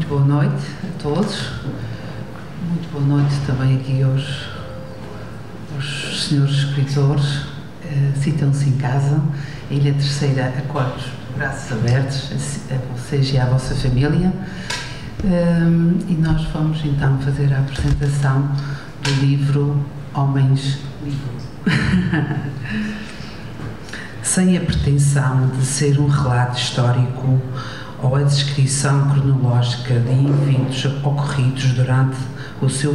Muito boa noite a todos. Muito boa noite também aqui aos senhores escritores. Sintam-se em casa. A Ilha Terceira acolhe os braços abertos a vocês e à vossa família. E nós vamos então fazer a apresentação do livro Homens Livre. Sem a pretensão de ser um relato histórico ou a descrição cronológica de eventos ocorridos durante o seu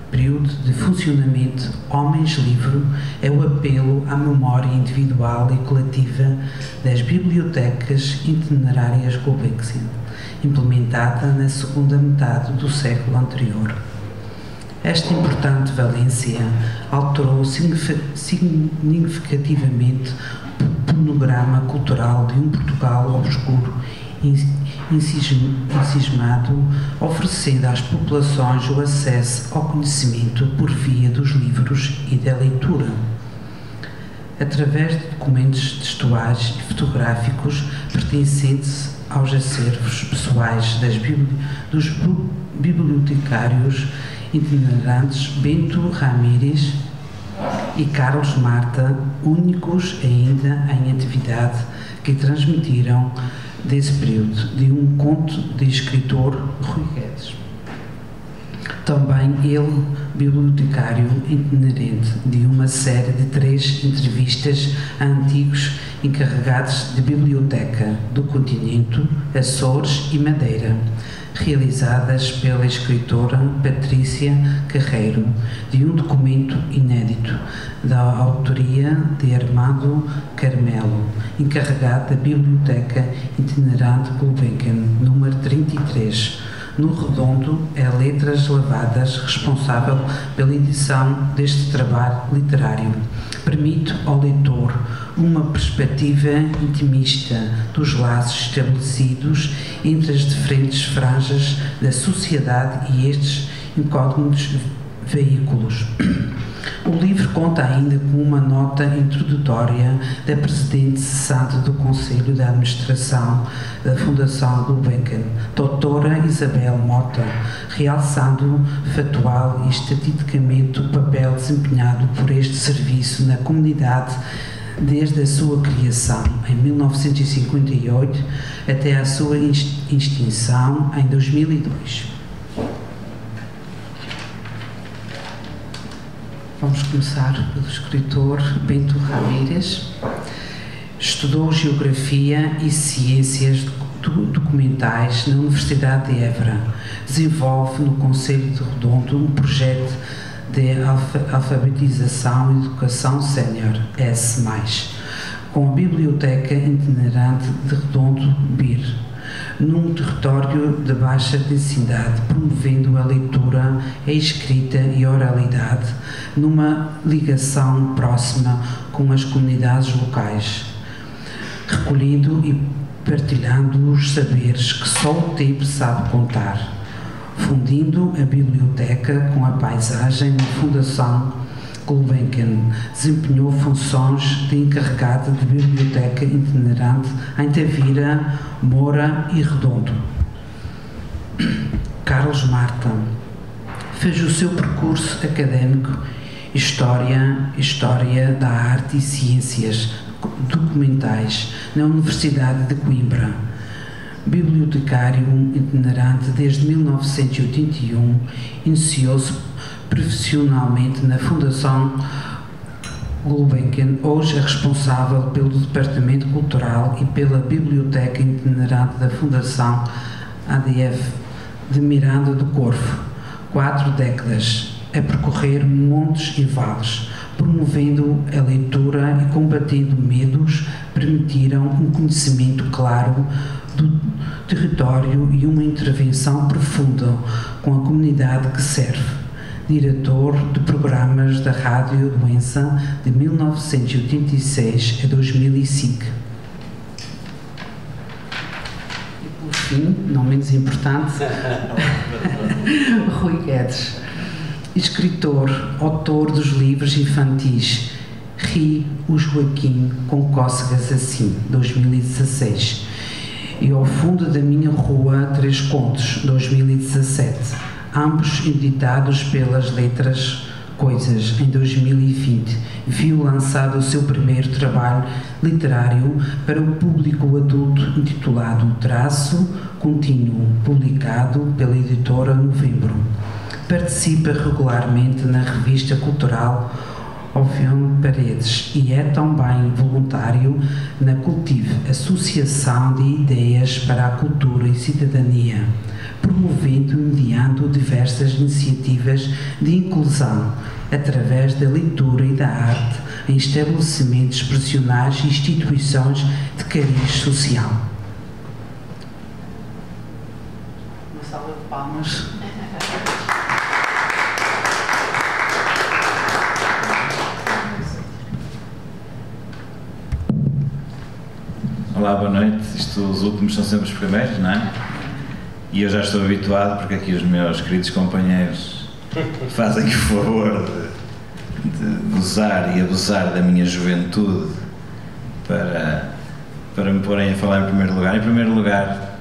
período de funcionamento, Homens Livre é o apelo à memória individual e coletiva das bibliotecas itinerárias Gulbenkian, implementada na segunda metade do século anterior. Esta importante valência alterou significativamente o panorama cultural de um Portugal obscuro encismado, oferecendo às populações o acesso ao conhecimento por via dos livros e da leitura. Através de documentos textuais e fotográficos pertencentes aos acervos pessoais dos bibliotecários itinerantes Bento Ramírez e Carlos Marta, únicos ainda em atividade, que transmitiram desse período de um conto de escritor Rui Guedes. Também ele, bibliotecário itinerante de uma série de 3 entrevistas a antigos encarregados de biblioteca do continente, Açores e Madeira, realizadas pela escritora Patrícia Carreiro, de um documento inédito da autoria de Armando Carmelo, encarregado da Biblioteca Itinerante Gulbenkian, número 33. No Redondo é Letras Lavadas, responsável pela edição deste trabalho literário. Permite ao leitor uma perspectiva intimista dos laços estabelecidos entre as diferentes franjas da sociedade e estes incógnitos veículos. O livro conta ainda com uma nota introdutória da Presidente cessante do Conselho de Administração da Fundação Gulbenkian, doutora Isabel Mota, realçando factual e estatisticamente o papel desempenhado por este serviço na comunidade desde a sua criação, em 1958, até a sua extinção, em 2002. Vamos começar pelo escritor Bento Ramírez. Estudou Geografia e Ciências Documentais na Universidade de Évora. Desenvolve no Conselho de Redondo um projeto de alfabetização e educação sénior, S+, com a Biblioteca Itinerante de Redondo BIR, num território de baixa densidade, promovendo a leitura, a escrita e a oralidade, numa ligação próxima com as comunidades locais, recolhendo e partilhando os saberes que só o tempo sabe contar, fundindo a biblioteca com a paisagem na Fundação Gulbenkian. Desempenhou funções de encarregada de biblioteca itinerante em Tavira, Moura e Redondo. Carlos Marta fez o seu percurso académico História da Arte e Ciências Documentais na Universidade de Coimbra. Bibliotecário itinerante desde 1981, iniciou-se profissionalmente na Fundação Gulbenkian, hoje é responsável pelo Departamento Cultural e pela Biblioteca Itinerante da Fundação ADF de Miranda do Corvo. 4 décadas a percorrer montes e vales, promovendo a leitura e combatendo medos, permitiram um conhecimento claro do território e uma intervenção profunda com a comunidade que serve. Diretor de programas da Rádio Doença de 1986 a 2005. E por fim, não menos importante, Rui Guedes, escritor, autor dos livros infantis Ri o Joaquim com Cócegas Assim, 2016, e Ao Fundo da Minha Rua, 3 contos, 2017, ambos editados pelas Letras Coisas. Em 2020, viu lançado o seu primeiro trabalho literário para o público adulto, intitulado Traço Contínuo, publicado pela editora Novembro. Participa regularmente na revista cultural Ovion Paredes e é também voluntário na Cultive, Associação de Ideias para a Cultura e Cidadania, promovendo e mediando diversas iniciativas de inclusão através da leitura e da arte em estabelecimentos profissionais e instituições de cariz social. Uma salva de palmas. Olá, boa noite. Os últimos são sempre os primeiros, não é? E eu já estou habituado porque aqui os meus queridos companheiros fazem o favor de gozar e abusar da minha juventude para me porem a falar em primeiro lugar. Em primeiro lugar,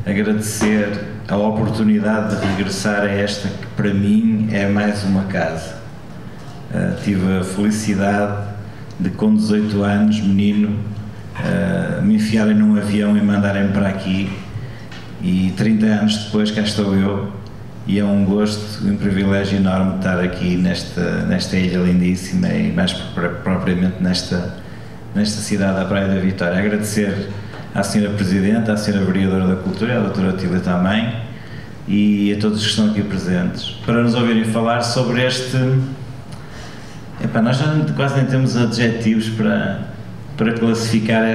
agradecer a oportunidade de regressar a esta que para mim é mais uma casa. Tive a felicidade de, com 18 anos, menino, me enfiarem num avião e mandarem-me para aqui, e 30 anos depois cá estou eu, e é um gosto e um privilégio enorme estar aqui nesta ilha lindíssima e mais propriamente nesta cidade da Praia da Vitória. Agradecer à Sra. Presidente, à Sra. Vereadora da Cultura, à Dra. Tília também, e a todos que estão aqui presentes, para nos ouvirem falar sobre este... Epá, nós já quase nem temos adjetivos para classificar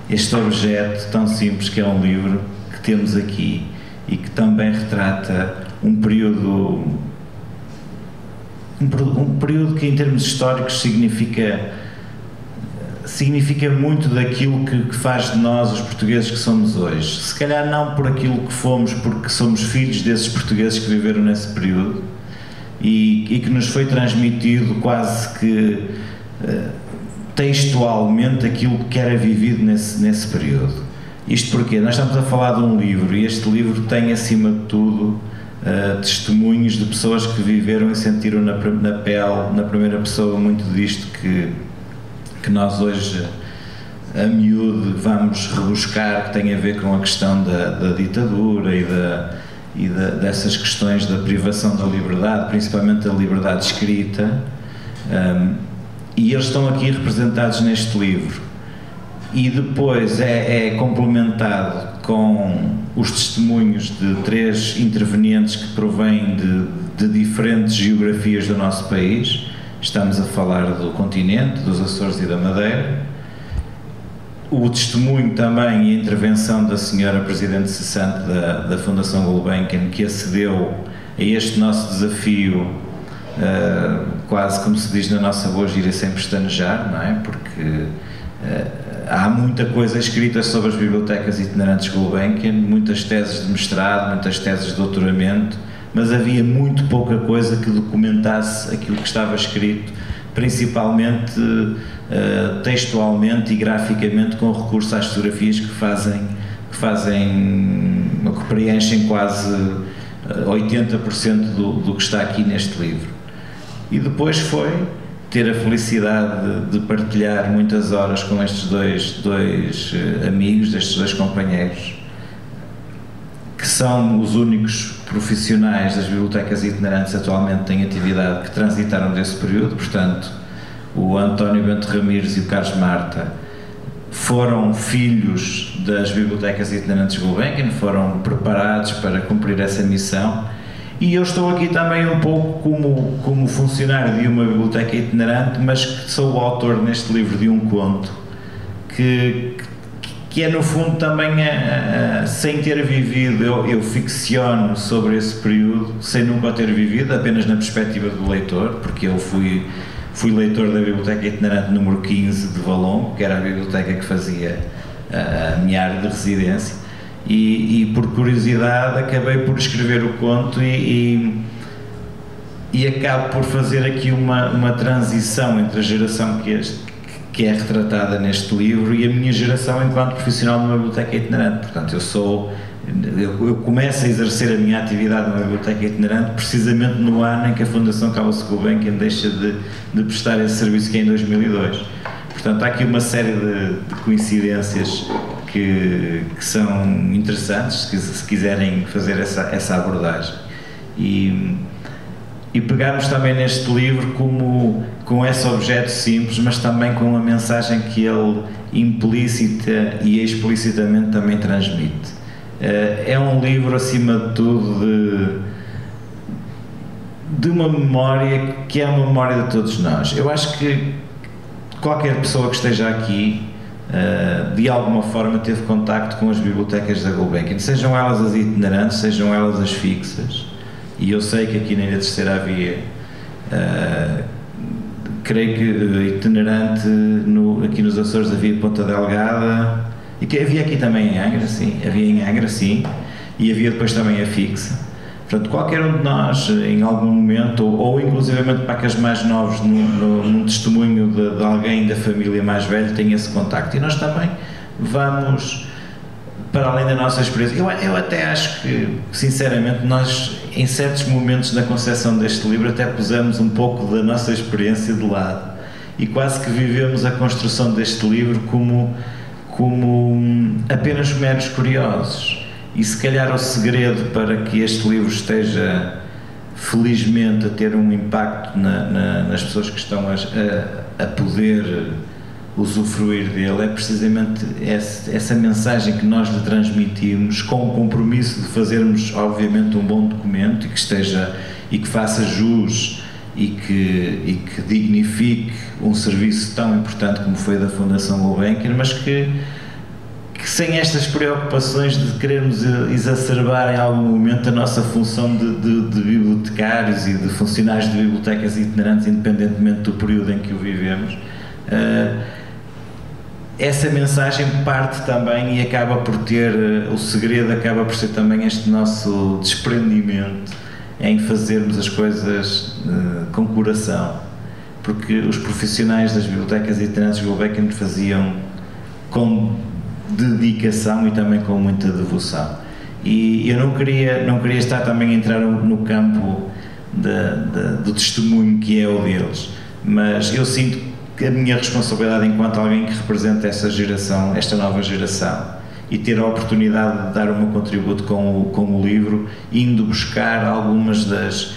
este objeto tão simples que é um livro que temos aqui e que também retrata um período que em termos históricos significa muito daquilo que faz de nós os portugueses que somos hoje. Se calhar não por aquilo que fomos, porque somos filhos desses portugueses que viveram nesse período e que nos foi transmitido quase que textualmente aquilo que era vivido nesse período. Isto porque nós estamos a falar de um livro e este livro tem, acima de tudo, testemunhos de pessoas que viveram e sentiram na pele, na primeira pessoa, muito disto que nós hoje, a miúdo, vamos rebuscar, que tem a ver com a questão da ditadura e dessas questões da privação da liberdade, principalmente da liberdade escrita. E eles estão aqui representados neste livro, e depois é complementado com os testemunhos de 3 intervenientes que provêm de diferentes geografias do nosso país. Estamos a falar do continente, dos Açores e da Madeira. O testemunho também e a intervenção da Sra. Presidente cessante da Fundação Gulbenkian, que acedeu a este nosso desafio, quase como se diz na nossa boa gíria, sem pestanejar, não é? Porque há muita coisa escrita sobre as bibliotecas itinerantes Gulbenkian, muitas teses de mestrado, muitas teses de doutoramento, mas havia muito pouca coisa que documentasse aquilo que estava escrito, principalmente textualmente e graficamente, com recurso às fotografias que preenchem quase 80% do que está aqui neste livro. E depois foi ter a felicidade de partilhar muitas horas com estes dois amigos, estes 2 companheiros, que são os únicos profissionais das bibliotecas itinerantes atualmente em atividade que transitaram desse período. Portanto, o António Bento Ramires e o Carlos Marta foram filhos das bibliotecas itinerantes Gulbenkian, foram preparados para cumprir essa missão. E eu estou aqui também um pouco como funcionário de uma biblioteca itinerante, mas que sou o autor neste livro de um conto que é no fundo também, sem ter vivido, eu ficciono sobre esse período, sem nunca o ter vivido, apenas na perspectiva do leitor, porque eu fui leitor da biblioteca itinerante número 15 de Valongo, que era a biblioteca que fazia a minha área de residência. E por curiosidade acabei por escrever o conto e acabo por fazer aqui uma transição entre a geração que é retratada neste livro e a minha geração geração enquanto profissional numa biblioteca itinerante. Portanto, eu começo a exercer a minha atividade numa biblioteca itinerante precisamente no ano em que a Fundação Carlos Gulbenkian deixa de prestar esse serviço, que é em 2002. Portanto, há aqui uma série de coincidências que são interessantes, se quiserem fazer essa abordagem. E pegarmos também neste livro com esse objeto simples, mas também com a mensagem que ele implícita e explicitamente também transmite. É um livro, acima de tudo, de uma memória que é uma memória de todos nós. Eu acho que qualquer pessoa que esteja aqui, de alguma forma, teve contacto com as bibliotecas da Gulbenkian, sejam elas as itinerantes, sejam elas as fixas. E eu sei que aqui na Ilha Terceira havia, creio que itinerante, aqui nos Açores havia Ponta Delgada, e que havia aqui também em Angra, sim, havia em Angra, sim, e havia depois também a fixa. Portanto, qualquer um de nós, em algum momento, ou inclusivamente para aqueles mais novos, num testemunho de alguém da família mais velho, tem esse contacto. E nós também vamos, para além da nossa experiência, eu até acho que, sinceramente, nós, em certos momentos da concepção deste livro, até pusemos um pouco da nossa experiência de lado e quase que vivemos a construção deste livro como apenas meros curiosos. E se calhar o segredo para que este livro esteja, felizmente, a ter um impacto nas pessoas que estão a poder usufruir dele é precisamente essa mensagem que nós lhe transmitimos, com o compromisso de fazermos, obviamente, um bom documento e que faça jus e que dignifique um serviço tão importante como foi da Fundação Gulbenkian, mas que sem estas preocupações de querermos exacerbar em algum momento a nossa função de bibliotecários e de funcionários de bibliotecas itinerantes, independentemente do período em que o vivemos, essa mensagem parte também e acaba por ter, o segredo acaba por ser também este nosso desprendimento em fazermos as coisas com coração, porque os profissionais das bibliotecas itinerantes Gulbenkian faziam com dedicação e também com muita devoção. E eu não queria estar também a entrar no campo do testemunho que é o deles, mas eu sinto que a minha responsabilidade enquanto alguém que representa esta nova geração, e ter a oportunidade de dar o meu contributo com o livro, indo buscar algumas dos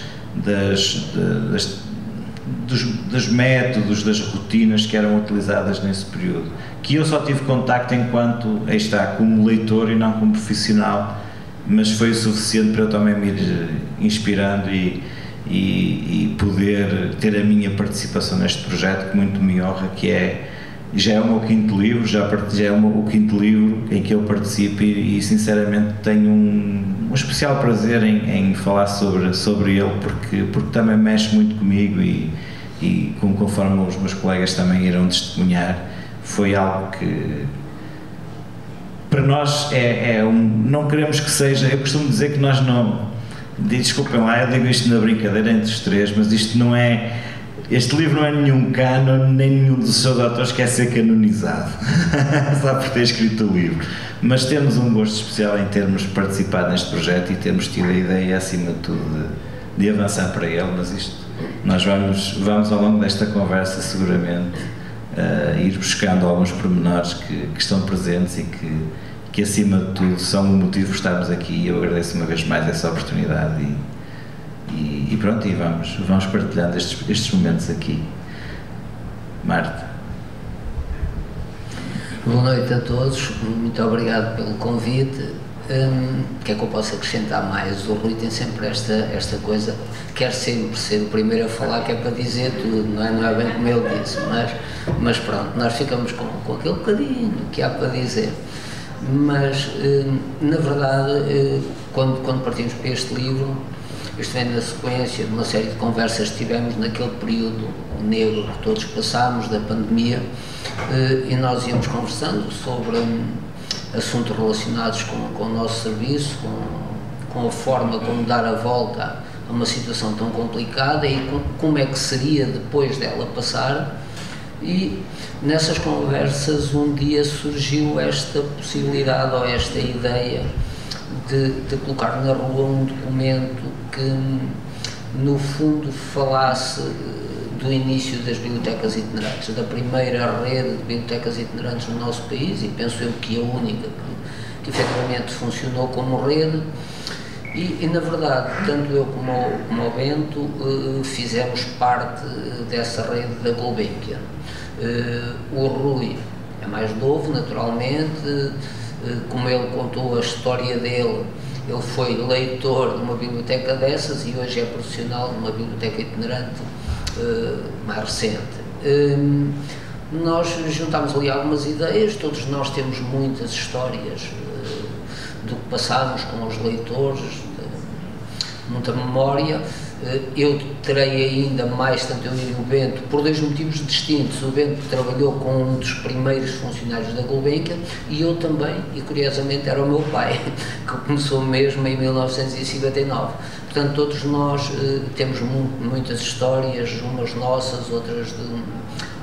métodos, das rotinas que eram utilizadas nesse período, que eu só tive contacto enquanto, aí está, como leitor e não como profissional, mas foi o suficiente para eu também me ir inspirando e poder ter a minha participação neste projeto, que muito me honra, que já é o meu quinto livro, já é o quinto livro em que eu participo e sinceramente tenho um especial prazer em falar sobre ele, porque também mexe muito comigo e conforme os meus colegas também irão testemunhar, foi algo que para nós não queremos que seja, eu costumo dizer que nós não, desculpem lá, eu digo isto na brincadeira entre os três, mas este livro não é nenhum cânon, nem nenhum dos seus autores quer ser canonizado, só por ter escrito o livro. Mas temos um gosto especial em termos participado neste projeto e termos tido a ideia, acima de tudo, de avançar para ele, mas isto, nós vamos ao longo desta conversa, seguramente, ir buscando alguns pormenores que estão presentes e que, acima de tudo, são o motivo de estarmos aqui, e eu agradeço uma vez mais essa oportunidade e pronto, e vamos partilhando estes momentos aqui. Marta. Boa noite a todos, muito obrigado pelo convite. O que é que eu posso acrescentar mais? O Rui tem sempre esta coisa, quer sempre ser o primeiro a falar, que é para dizer tudo, não é bem como ele disse, mas pronto, nós ficamos com aquele bocadinho que há para dizer. Mas, na verdade, quando partimos para este livro, isto vem na sequência de uma série de conversas que tivemos naquele período negro que todos passámos, da pandemia, e nós íamos conversando sobre assuntos relacionados com o nosso serviço, com a forma como dar a volta a uma situação tão complicada e como é que seria depois dela passar, E nessas conversas um dia surgiu esta possibilidade ou esta ideia de colocar na rua um documento que no fundo falasse do início das bibliotecas itinerantes, da primeira rede de bibliotecas itinerantes no nosso país, e penso eu que a única que efetivamente funcionou como rede. E na verdade, tanto eu como o Bento fizemos parte dessa rede da Gulbenkian. O Rui é mais novo, naturalmente, como ele contou a história dele, ele foi leitor de uma biblioteca dessas e hoje é profissional de uma biblioteca itinerante mais recente. Nós juntámos ali algumas ideias, todos nós temos muitas histórias do que passámos com os leitores, muita memória. Eu terei ainda mais, tanto eu e o Bento, por dois motivos distintos. O Bento trabalhou com um dos primeiros funcionários da Gulbenkian e eu também, e curiosamente era o meu pai, que começou mesmo em 1959. Portanto, todos nós temos muitas histórias, umas nossas, outras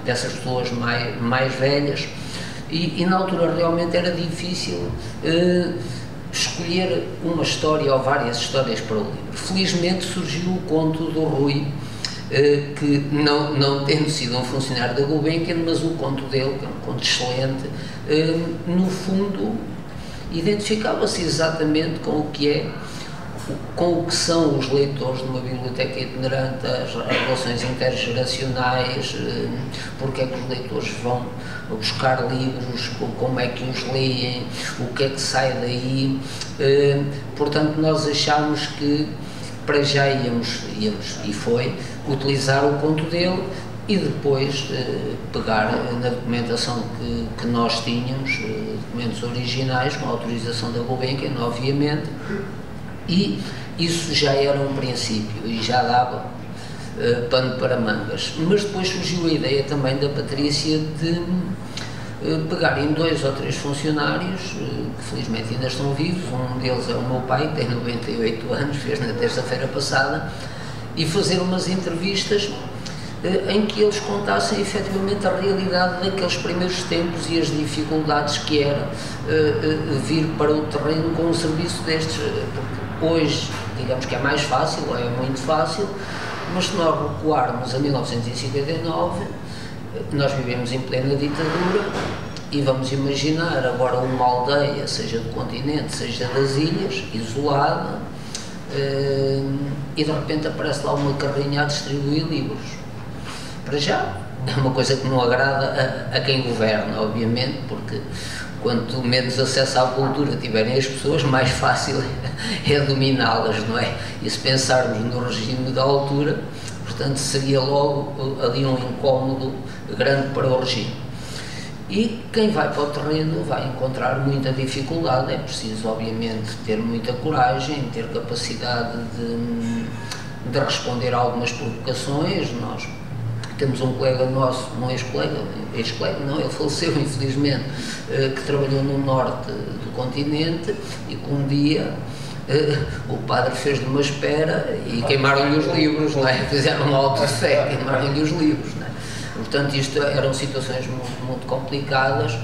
dessas pessoas mais velhas, e na altura realmente era difícil escolher uma história ou várias histórias para o livro. Felizmente surgiu o conto do Rui, que não tendo sido um funcionário da Gulbenkian, mas o conto dele, que é um conto excelente, no fundo identificava-se exatamente com o que são os leitores de uma biblioteca itinerante, as relações intergeracionais, porque é que os leitores vão buscar livros, como é que os leem, o que é que sai daí. Portanto, nós achámos que para já íamos e foi utilizar o conto dele e depois pegar na documentação que nós tínhamos, documentos originais com autorização da Gulbenkian, obviamente, e isso já era um princípio e já dava pano para mangas. Mas depois surgiu a ideia também da Patrícia de pegar em 2 ou 3 funcionários que felizmente ainda estão vivos. Um deles é o meu pai, que tem 98 anos, fez na terça-feira passada, e fazer umas entrevistas em que eles contassem efetivamente a realidade daqueles primeiros tempos e as dificuldades que era vir para o terreno com um serviço destes, porque hoje digamos que é mais fácil, ou é muito fácil, mas se nós recuarmos a 1959, nós vivemos em plena ditadura e vamos imaginar agora uma aldeia, seja do continente, seja das ilhas, isolada, e de repente aparece lá uma carrinha a distribuir livros. Para já, é uma coisa que não agrada a quem governa, obviamente, porque quanto menos acesso à cultura tiverem as pessoas, mais fácil é dominá-las, não é? E se pensarmos no regime da altura, portanto, seria logo ali um incómodo grande para o regime. E quem vai para o terreno vai encontrar muita dificuldade, é preciso, obviamente, ter muita coragem, ter capacidade de responder a algumas provocações. Nós temos um colega nosso, um ex-colega não, ele faleceu infelizmente, que trabalhou no norte do continente e que um dia o padre fez-lhe uma espera e queimaram-lhe os livros, não é? Fizeram um auto de fé, queimaram-lhe os livros, não é? Portanto, isto eram situações muito complicadas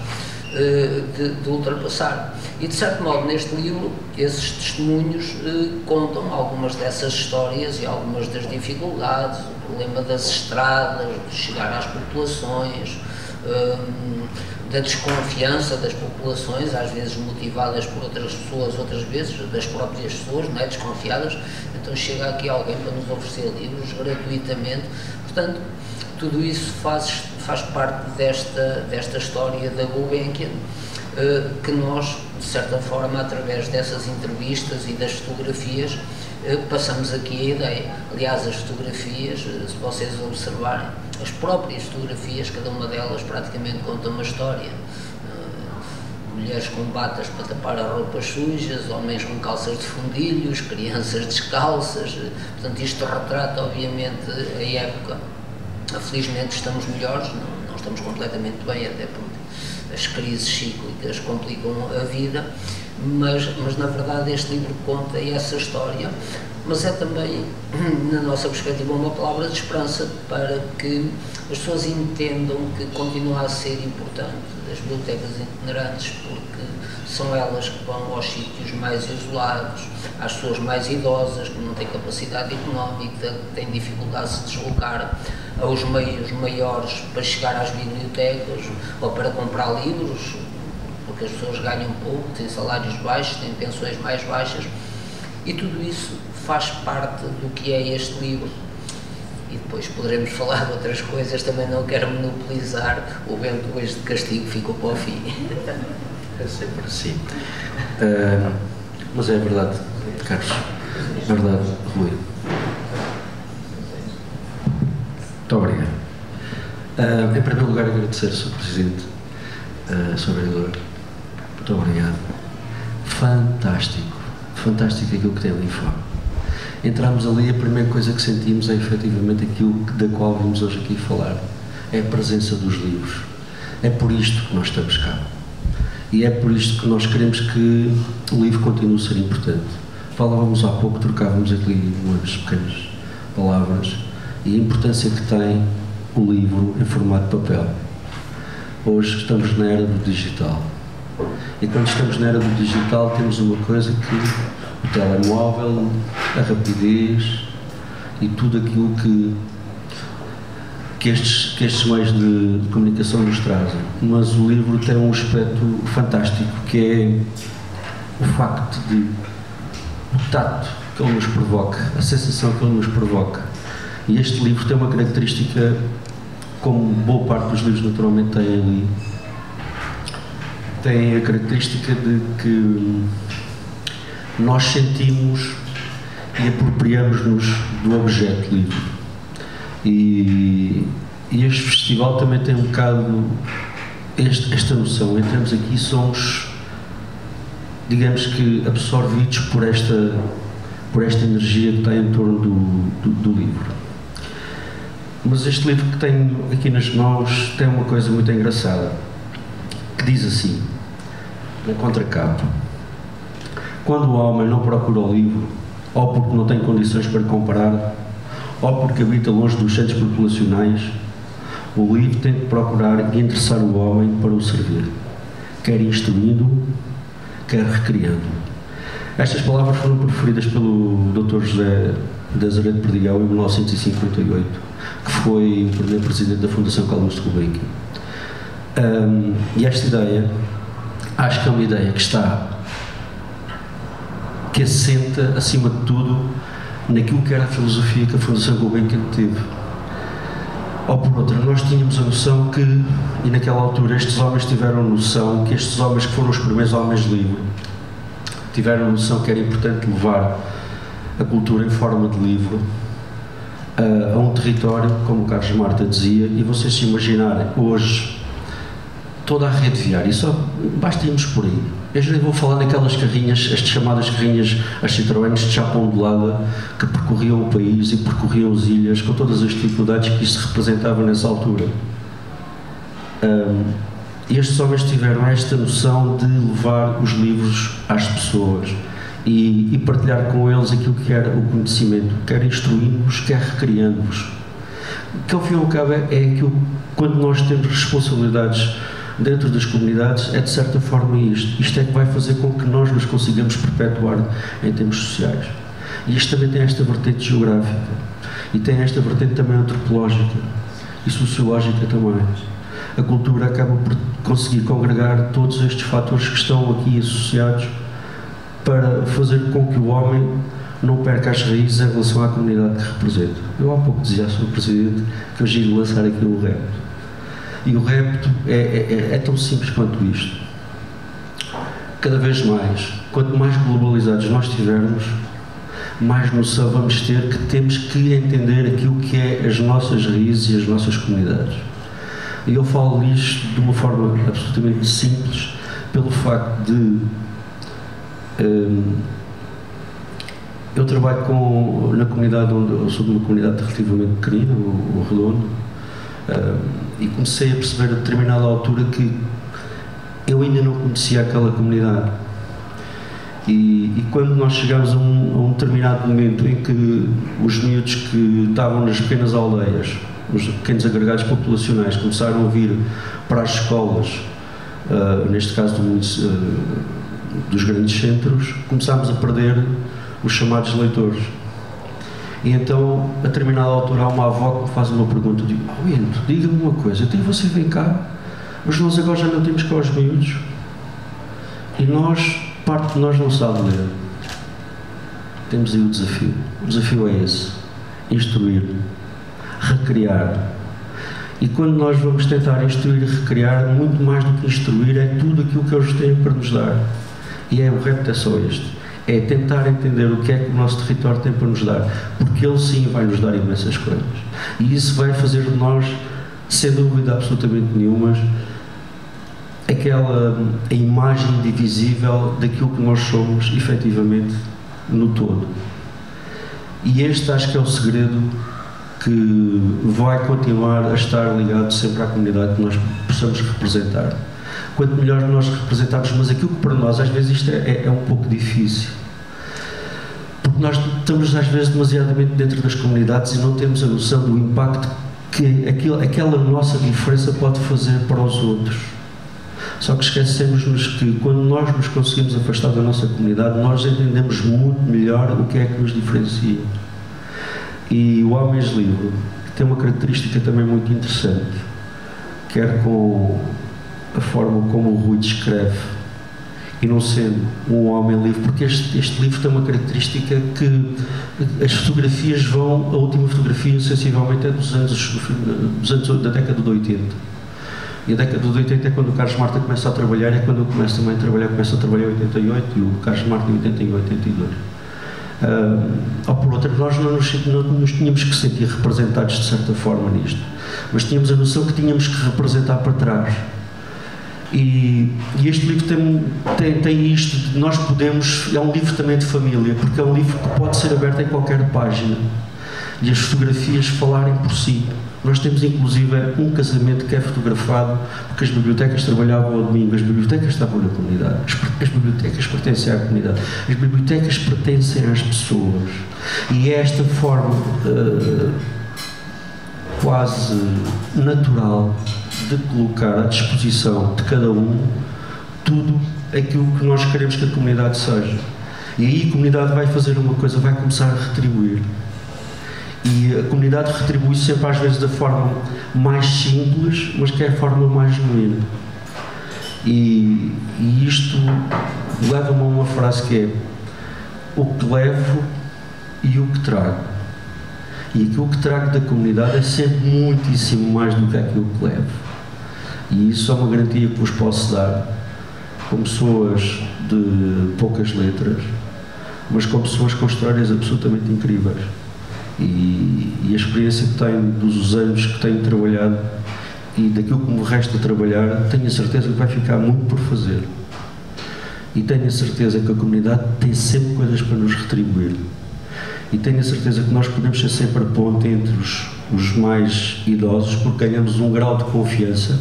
de ultrapassar. E, de certo modo, neste livro, esses testemunhos contam algumas dessas histórias e algumas das dificuldades, o problema das estradas, de chegar às populações, da desconfiança das populações, às vezes motivadas por outras pessoas, outras vezes das próprias pessoas, não é? Desconfiadas. Então chega aqui alguém para nos oferecer livros gratuitamente. Portanto, tudo isso faz parte desta história da Gulbenkian, que nós, de certa forma, através dessas entrevistas e das fotografias, passamos aqui a ideia. Aliás, as fotografias, se vocês observarem, as próprias fotografias, cada uma delas praticamente conta uma história. Mulheres com batas para tapar as roupas sujas, homens com calças de fundilhos, crianças descalças. Portanto, isto retrata, obviamente, a época. Felizmente estamos melhores, não estamos completamente bem, até porque as crises cíclicas complicam a vida, mas na verdade este livro conta essa história, mas é também, na nossa perspectiva, uma palavra de esperança para que as pessoas entendam que continua a ser importante as bibliotecas itinerantes, porque são elas que vão aos sítios mais isolados, às pessoas mais idosas, que não têm capacidade económica, que têm dificuldade de se deslocar, aos meios maiores para chegar às bibliotecas ou para comprar livros, porque as pessoas ganham pouco, têm salários baixos, têm pensões mais baixas, e tudo isso faz parte do que é este livro. E depois poderemos falar de outras coisas, também não quero monopolizar, o vento hoje de castigo ficou para o fim. É sempre assim. Mas é verdade, Carlos. Verdade, Rui. Muito obrigado. Em primeiro lugar, agradecer, Sr. Presidente, Sr. Vereador. Muito obrigado. Fantástico. Fantástico aquilo que tem ali fora. Entramos ali, a primeira coisa que sentimos é efetivamente aquilo da qual vimos hoje aqui falar. É a presença dos livros. É por isto que nós estamos cá. E é por isto que nós queremos que o livro continue a ser importante. Falávamos há pouco, trocávamos aqui umas pequenas palavras, e a importância que tem o livro em formato de papel. Hoje estamos na era do digital. E quando estamos na era do digital temos uma coisa que o telemóvel, a rapidez e tudo aquilo que estes meios de comunicação nos trazem. Mas o livro tem um aspecto fantástico, que é o facto de o tato que ele nos provoca, a sensação que ele nos provoca. E este livro tem uma característica, como boa parte dos livros naturalmente tem ali, tem a característica de que nós sentimos e apropriamos-nos do objeto livre. E este festival também tem um bocado esta noção. Entramos aqui e somos, digamos que, absorvidos por esta energia que está em torno do livro. Mas este livro que tenho aqui nas mãos tem uma coisa muito engraçada, que diz assim, na contracapa: quando o homem não procura o livro, ou porque não tem condições para comparar, ou porque habita longe dos centros populacionais, o livro tem de procurar e interessar o homem para o servir, quer instruindo-o, quer recriando-o. Estas palavras foram proferidas pelo Dr. José de Azeredo Perdigão em 1958, que foi o primeiro presidente da Fundação Carlos Gulbenkian. E esta ideia, acho que é uma ideia que assenta, acima de tudo, naquilo que era a filosofia que a Fundação Gulbenkian teve. Ou por outra, nós tínhamos a noção que, e naquela altura estes homens tiveram noção, que estes homens que foram os primeiros homens livres, tiveram a noção que era importante levar a cultura em forma de livro a um território, como o Carlos Marta dizia, e vocês se imaginarem, hoje, toda a rede viária, e só basta irmos por aí. Eu já vou falar naquelas carrinhas, as chamadas carrinhas, as Citroën de chapa ondulada, que percorriam o país e percorriam as ilhas, com todas as dificuldades que isso representava nessa altura. E estes homens tiveram esta noção de levar os livros às pessoas e partilhar com eles aquilo que era o conhecimento, quer instruindo-os, quer recriando-os. Que ao fim e ao cabo é aquilo, quando nós temos responsabilidades dentro das comunidades, é de certa forma isto. Isto é que vai fazer com que nós nos consigamos perpetuar em termos sociais. E isto também tem esta vertente geográfica e tem esta vertente também antropológica e sociológica também. A cultura acaba por conseguir congregar todos estes fatores que estão aqui associados para fazer com que o homem não perca as raízes em relação à comunidade que representa. Eu há pouco dizia ao Sr. Presidente que eu giro lançar aqui o repto. E o repto é tão simples quanto isto. Cada vez mais, quanto mais globalizados nós estivermos, mais noção vamos ter que temos que entender aquilo que é as nossas raízes e as nossas comunidades. E eu falo isto de uma forma absolutamente simples, pelo facto de eu trabalho na comunidade onde eu sou de uma comunidade relativamente pequenina, o Redondo, e comecei a perceber a determinada altura que eu ainda não conhecia aquela comunidade. E quando nós chegamos a um determinado momento em que os miúdos que estavam nas pequenas aldeias, os pequenos agregados populacionais, começaram a vir para as escolas, neste caso dos grandes centros, começámos a perder os chamados leitores. E então, a determinada altura, há uma avó que me faz uma pergunta, digo: Bento, diga-me uma coisa, então você vem cá, mas nós agora já não temos cá os miúdos, e parte de nós não sabe ler. Temos aí o desafio é esse: instruir, recriar. E quando nós vamos tentar instruir e recriar, muito mais do que instruir, é tudo aquilo que eles têm para nos dar. E o repto é só este: é tentar entender o que é que o nosso território tem para nos dar, porque ele sim vai nos dar imensas coisas. E isso vai fazer de nós, sem dúvida absolutamente nenhuma, a imagem indivisível daquilo que nós somos, efetivamente, no todo. E este acho que é o segredo que vai continuar a estar ligado sempre à comunidade que nós possamos representar. Quanto melhor nós representarmos, mas aquilo que para nós às vezes isto é um pouco difícil, porque nós estamos às vezes demasiadamente dentro das comunidades e não temos a noção do impacto que aquela nossa diferença pode fazer para os outros. Só que esquecemos-nos que quando nós nos conseguimos afastar da nossa comunidade, nós entendemos muito melhor o que é que nos diferencia. E o Homens Livre tem uma característica também muito interessante, quer com a forma como o Rui descreve, e não sendo um homem livre, porque este livro tem uma característica que as fotografias a última fotografia sensivelmente é dos anos da década de 80. E a década de 80 é quando o Carlos Marta começa a trabalhar, é quando eu começo também a trabalhar em 88 e o Carlos Marta em 81, 82. Ou por outra, nós não nos tínhamos que sentir representados de certa forma nisto, mas tínhamos a noção que tínhamos que representar para trás. E este livro tem isto de nós podemos, é um livro também de família, porque é um livro que pode ser aberto em qualquer página e as fotografias falarem por si. Nós temos inclusive um casamento que é fotografado, porque as bibliotecas trabalhavam ao domingo, as bibliotecas estavam na comunidade, as bibliotecas pertencem à comunidade, as bibliotecas pertencem às pessoas, e é esta forma quase natural de colocar à disposição de cada um tudo aquilo que nós queremos que a comunidade seja. E aí a comunidade vai fazer uma coisa, vai começar a retribuir. E a comunidade retribui sempre, às vezes, da forma mais simples, mas que é a forma mais genuína. E isto leva-me a uma frase que é: o que levo e o que trago. E aquilo que trago da comunidade é sempre muitíssimo mais do que aquilo que levo. E isso é uma garantia que vos posso dar, como pessoas de poucas letras, mas como pessoas com histórias absolutamente incríveis. E a experiência que tenho dos anos que tenho trabalhado e daquilo que me resta de trabalhar, tenho a certeza que vai ficar muito por fazer. E tenho a certeza que a comunidade tem sempre coisas para nos retribuir. E tenho a certeza que nós podemos ser sempre a ponte entre os mais idosos, porque ganhamos um grau de confiança,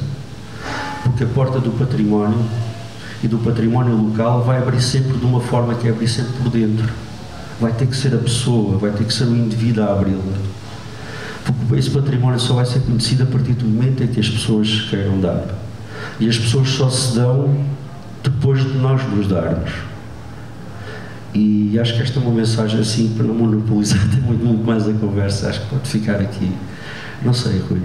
porque a porta do património e do património local vai abrir sempre de uma forma que é abrir sempre por dentro. Vai ter que ser a pessoa, vai ter que ser o indivíduo a abri-la. Porque esse património só vai ser conhecido a partir do momento em que as pessoas queiram dar. E as pessoas só se dão depois de nós nos darmos. E acho que esta é uma mensagem assim, para não monopolizar até muito mais a conversa, acho que pode ficar aqui. Não sei, Rui.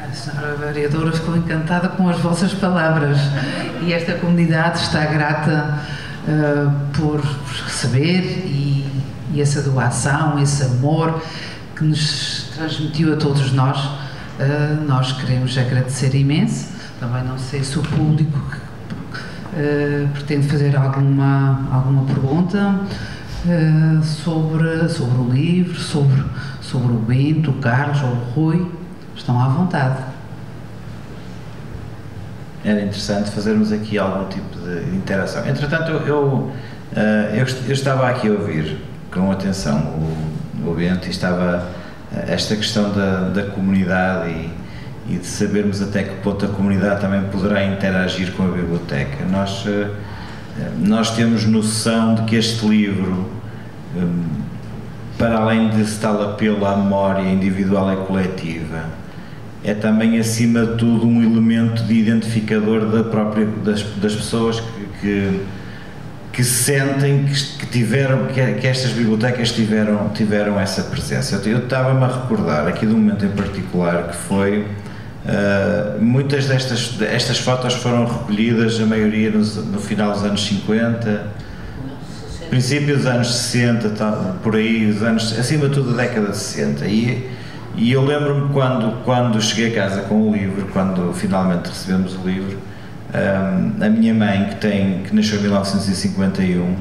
A senhora vereadora ficou encantada com as vossas palavras e esta comunidade está grata por receber e essa doação, esse amor que nos transmitiu a todos nós. Nós queremos agradecer imenso. Também não sei se o público pretende fazer alguma pergunta sobre o livro, sobre o Bento, o Carlos ou o Rui. Estão à vontade. Era interessante fazermos aqui algum tipo de interação. Entretanto, eu estava aqui a ouvir com atenção o Bento e estava esta questão da comunidade e de sabermos até que ponto a comunidade também poderá interagir com a biblioteca. Nós temos noção de que este livro, para além desse tal apelo à memória individual e coletiva, é também, acima de tudo, um elemento de identificador das pessoas que sentem que estas bibliotecas tiveram essa presença. Eu estava-me a recordar aqui de um momento em particular que foi, muitas destas fotos foram recolhidas, a maioria no final dos anos 50, princípio dos anos 60, por aí, acima de tudo da década de 60, e eu lembro-me quando cheguei a casa com o livro, quando finalmente recebemos o livro, a minha mãe, que nasceu em 1951,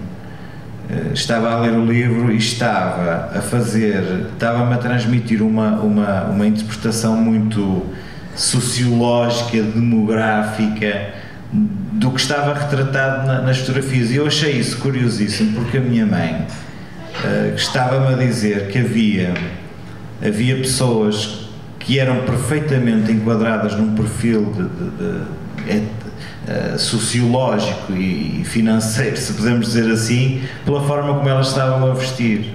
estava a ler o livro e estava-me a transmitir uma interpretação muito sociológica, demográfica, do que estava retratado nas fotografias, e eu achei isso curiosíssimo, porque a minha mãe estava-me a dizer que havia pessoas que eram perfeitamente enquadradas num perfil sociológico e financeiro, se podemos dizer assim, pela forma como elas estavam a vestir.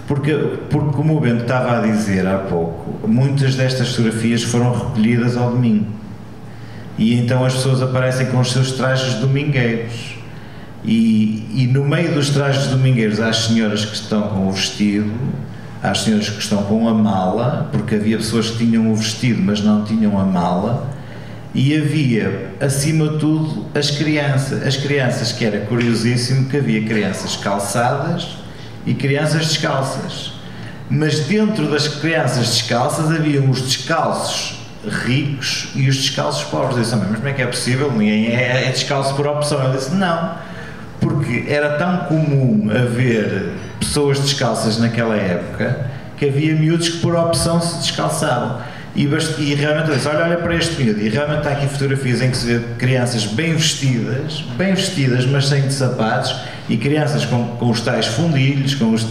Porque como o Bento estava a dizer há pouco, muitas destas fotografias foram recolhidas ao domingo. E então as pessoas aparecem com os seus trajes domingueiros. E no meio dos trajes domingueiros há as senhoras que estão com o vestido, há as senhoras que estão com a mala, porque havia pessoas que tinham o vestido mas não tinham a mala, e havia, acima de tudo, as crianças, que era curiosíssimo que havia crianças calçadas e crianças descalças. Mas dentro das crianças descalças haviam os descalços ricos e os descalços pobres. Eu disse, mas como é que é possível? Ninguém é descalço por opção. Eu disse, não, porque era tão comum haver pessoas descalças naquela época que havia miúdos que por opção se descalçavam. E realmente eu disse, olha para este miúdo, e realmente está aqui fotografias em que se vê crianças bem vestidas, mas sem de sapatos, e crianças com os tais fundilhos, com os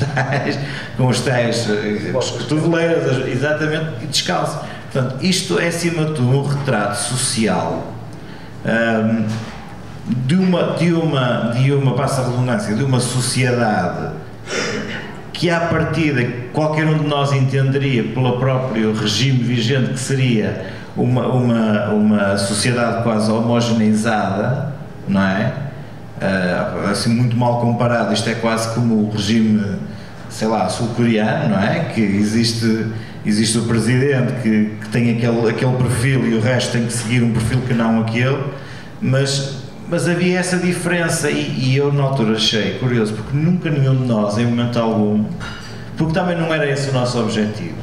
tais cotoveleiras, exatamente, e descalços. Portanto, isto é, acima de tudo, um retrato social de uma, passa a redundância, de uma sociedade que, à partida, qualquer um de nós entenderia pelo próprio regime vigente que seria uma sociedade quase homogeneizada, não é? Assim, muito mal comparado, isto é quase como o regime, sei lá, sul-coreano, não é? Que existe o presidente que tem aquele perfil e o resto tem que seguir um perfil que não aquele, mas havia essa diferença, e eu na altura achei curioso, porque nunca nenhum de nós, em momento algum, porque também não era esse o nosso objetivo.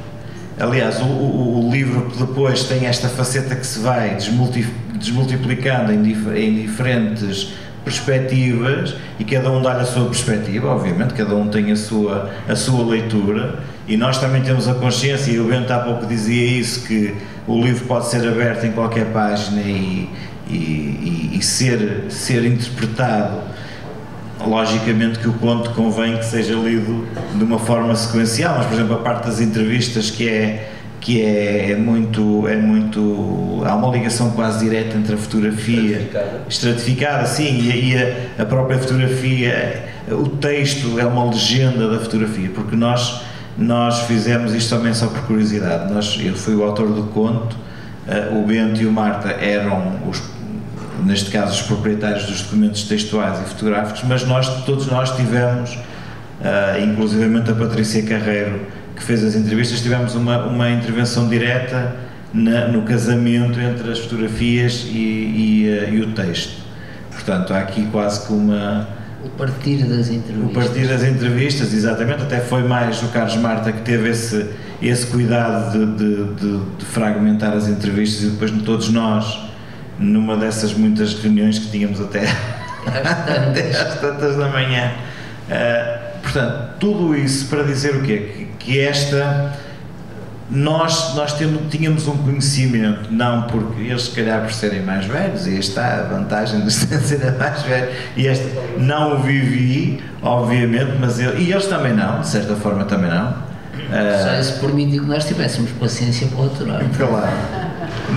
Aliás, o livro depois tem esta faceta que se vai desmultiplicando em diferentes perspectivas, e cada um dá-lhe a sua perspectiva, obviamente, cada um tem a sua leitura, e nós também temos a consciência, e o Bento há pouco dizia isso, que o livro pode ser aberto em qualquer página e ser interpretado. Logicamente que o conto convém que seja lido de uma forma sequencial, mas, por exemplo, a parte das entrevistas que é muito, há uma ligação quase direta entre a fotografia estratificada, sim, e a própria fotografia, o texto é uma legenda da fotografia, porque nós fizemos isto também só por curiosidade. Eu fui o autor do conto, o Bento e o Marta eram neste caso os proprietários dos documentos textuais e fotográficos, mas todos nós tivemos, inclusivamente a Patrícia Carreiro, que fez as entrevistas, tivemos uma intervenção direta no casamento entre as fotografias e o texto. Portanto, há aqui quase que o partir das entrevistas. O partir das entrevistas, exatamente. Até foi mais o Carlos Marta que teve esse cuidado de fragmentar as entrevistas, e depois todos nós, numa dessas muitas reuniões que tínhamos até às tantas da manhã. Portanto, tudo isso para dizer o quê? Que nós tínhamos um conhecimento, não porque eles, se calhar, por serem mais velhos, e está a vantagem de serem mais velhos, e não o vivi, obviamente, e eles também não, de certa forma também não. Só isso permitiu que nós tivéssemos paciência para aturar. Claro.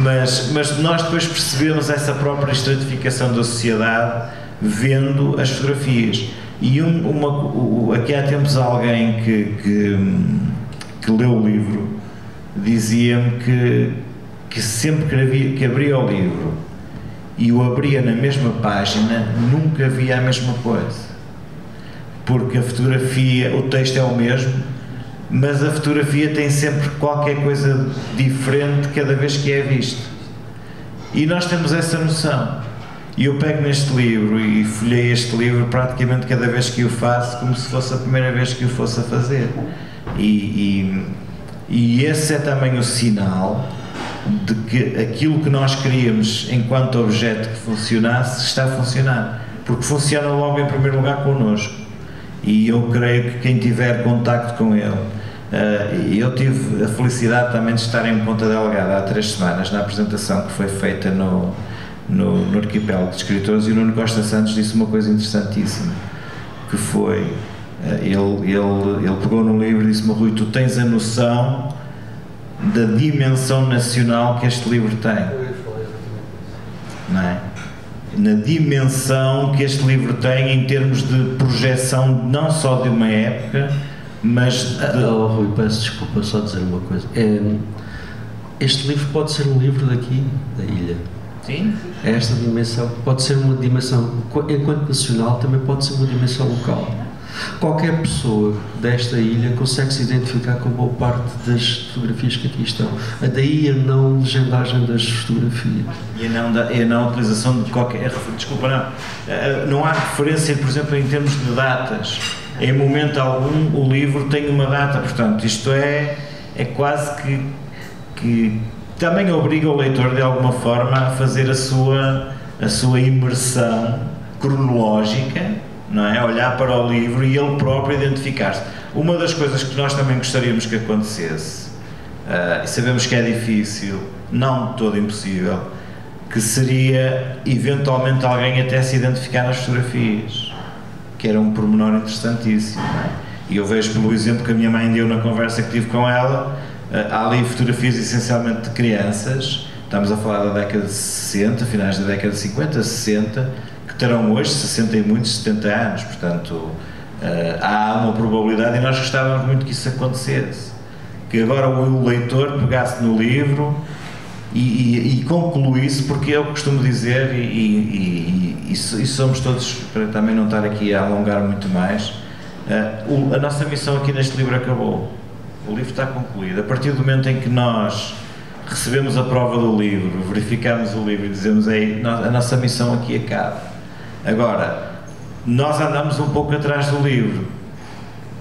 Mas nós depois percebemos essa própria estratificação da sociedade vendo as fotografias. E aqui há tempos alguém que leu o livro dizia-me que sempre que abria o livro e o abria na mesma página, nunca via a mesma coisa. Porque a fotografia, o texto é o mesmo, mas a fotografia tem sempre qualquer coisa diferente cada vez que é vista. E nós temos essa noção. E eu pego neste livro e folhei este livro praticamente cada vez que o faço, como se fosse a primeira vez que o fosse a fazer. E esse é também o sinal de que aquilo que nós queríamos enquanto objeto que funcionasse, está a funcionar. Porque funciona logo em primeiro lugar connosco. E eu creio que quem tiver contacto com ele, eu tive a felicidade também de estar em Ponta Delgada há 3 semanas, na apresentação que foi feita no Arquipélago de Escritores, e o Nuno Costa Santos disse uma coisa interessantíssima, que foi, ele pegou no livro e disse-me: Rui, tu tens a noção da dimensão nacional que este livro tem, não é? Na dimensão que este livro tem em termos de projeção, não só de uma época, mas de... Rui, peço desculpa, só dizer uma coisa. Este livro pode ser um livro daqui, da ilha. Sim. Esta dimensão pode ser uma dimensão, enquanto nacional, também pode ser uma dimensão local. Qualquer pessoa desta ilha consegue se identificar com boa parte das fotografias que aqui estão. Daí a não legendagem das fotografias. E a não utilização de qualquer... Desculpa, não há referência, por exemplo, em termos de datas. Em momento algum o livro tem uma data, portanto, isto é quase que também obriga o leitor, de alguma forma, a fazer a sua imersão cronológica, não é? Olhar para o livro e ele próprio identificar-se. Uma das coisas que nós também gostaríamos que acontecesse, e sabemos que é difícil, não de todo impossível, que seria eventualmente alguém até se identificar nas fotografias, que era um pormenor interessantíssimo, não é? E eu vejo pelo exemplo que a minha mãe deu na conversa que tive com ela. Há ali fotografias essencialmente de crianças, estamos a falar da década de 60, finais da década de 50, 60, que terão hoje 60 e muitos, 70 anos, portanto há uma probabilidade, e nós gostávamos muito que isso acontecesse, que agora o leitor pegasse no livro e concluísse, porque eu costumo dizer, e somos todos, para também não estar aqui a alongar muito mais, a nossa missão aqui neste livro acabou. O livro está concluído. A partir do momento em que nós recebemos a prova do livro, verificamos o livro e dizemos: a nossa missão aqui acaba. Agora, nós andamos um pouco atrás do livro,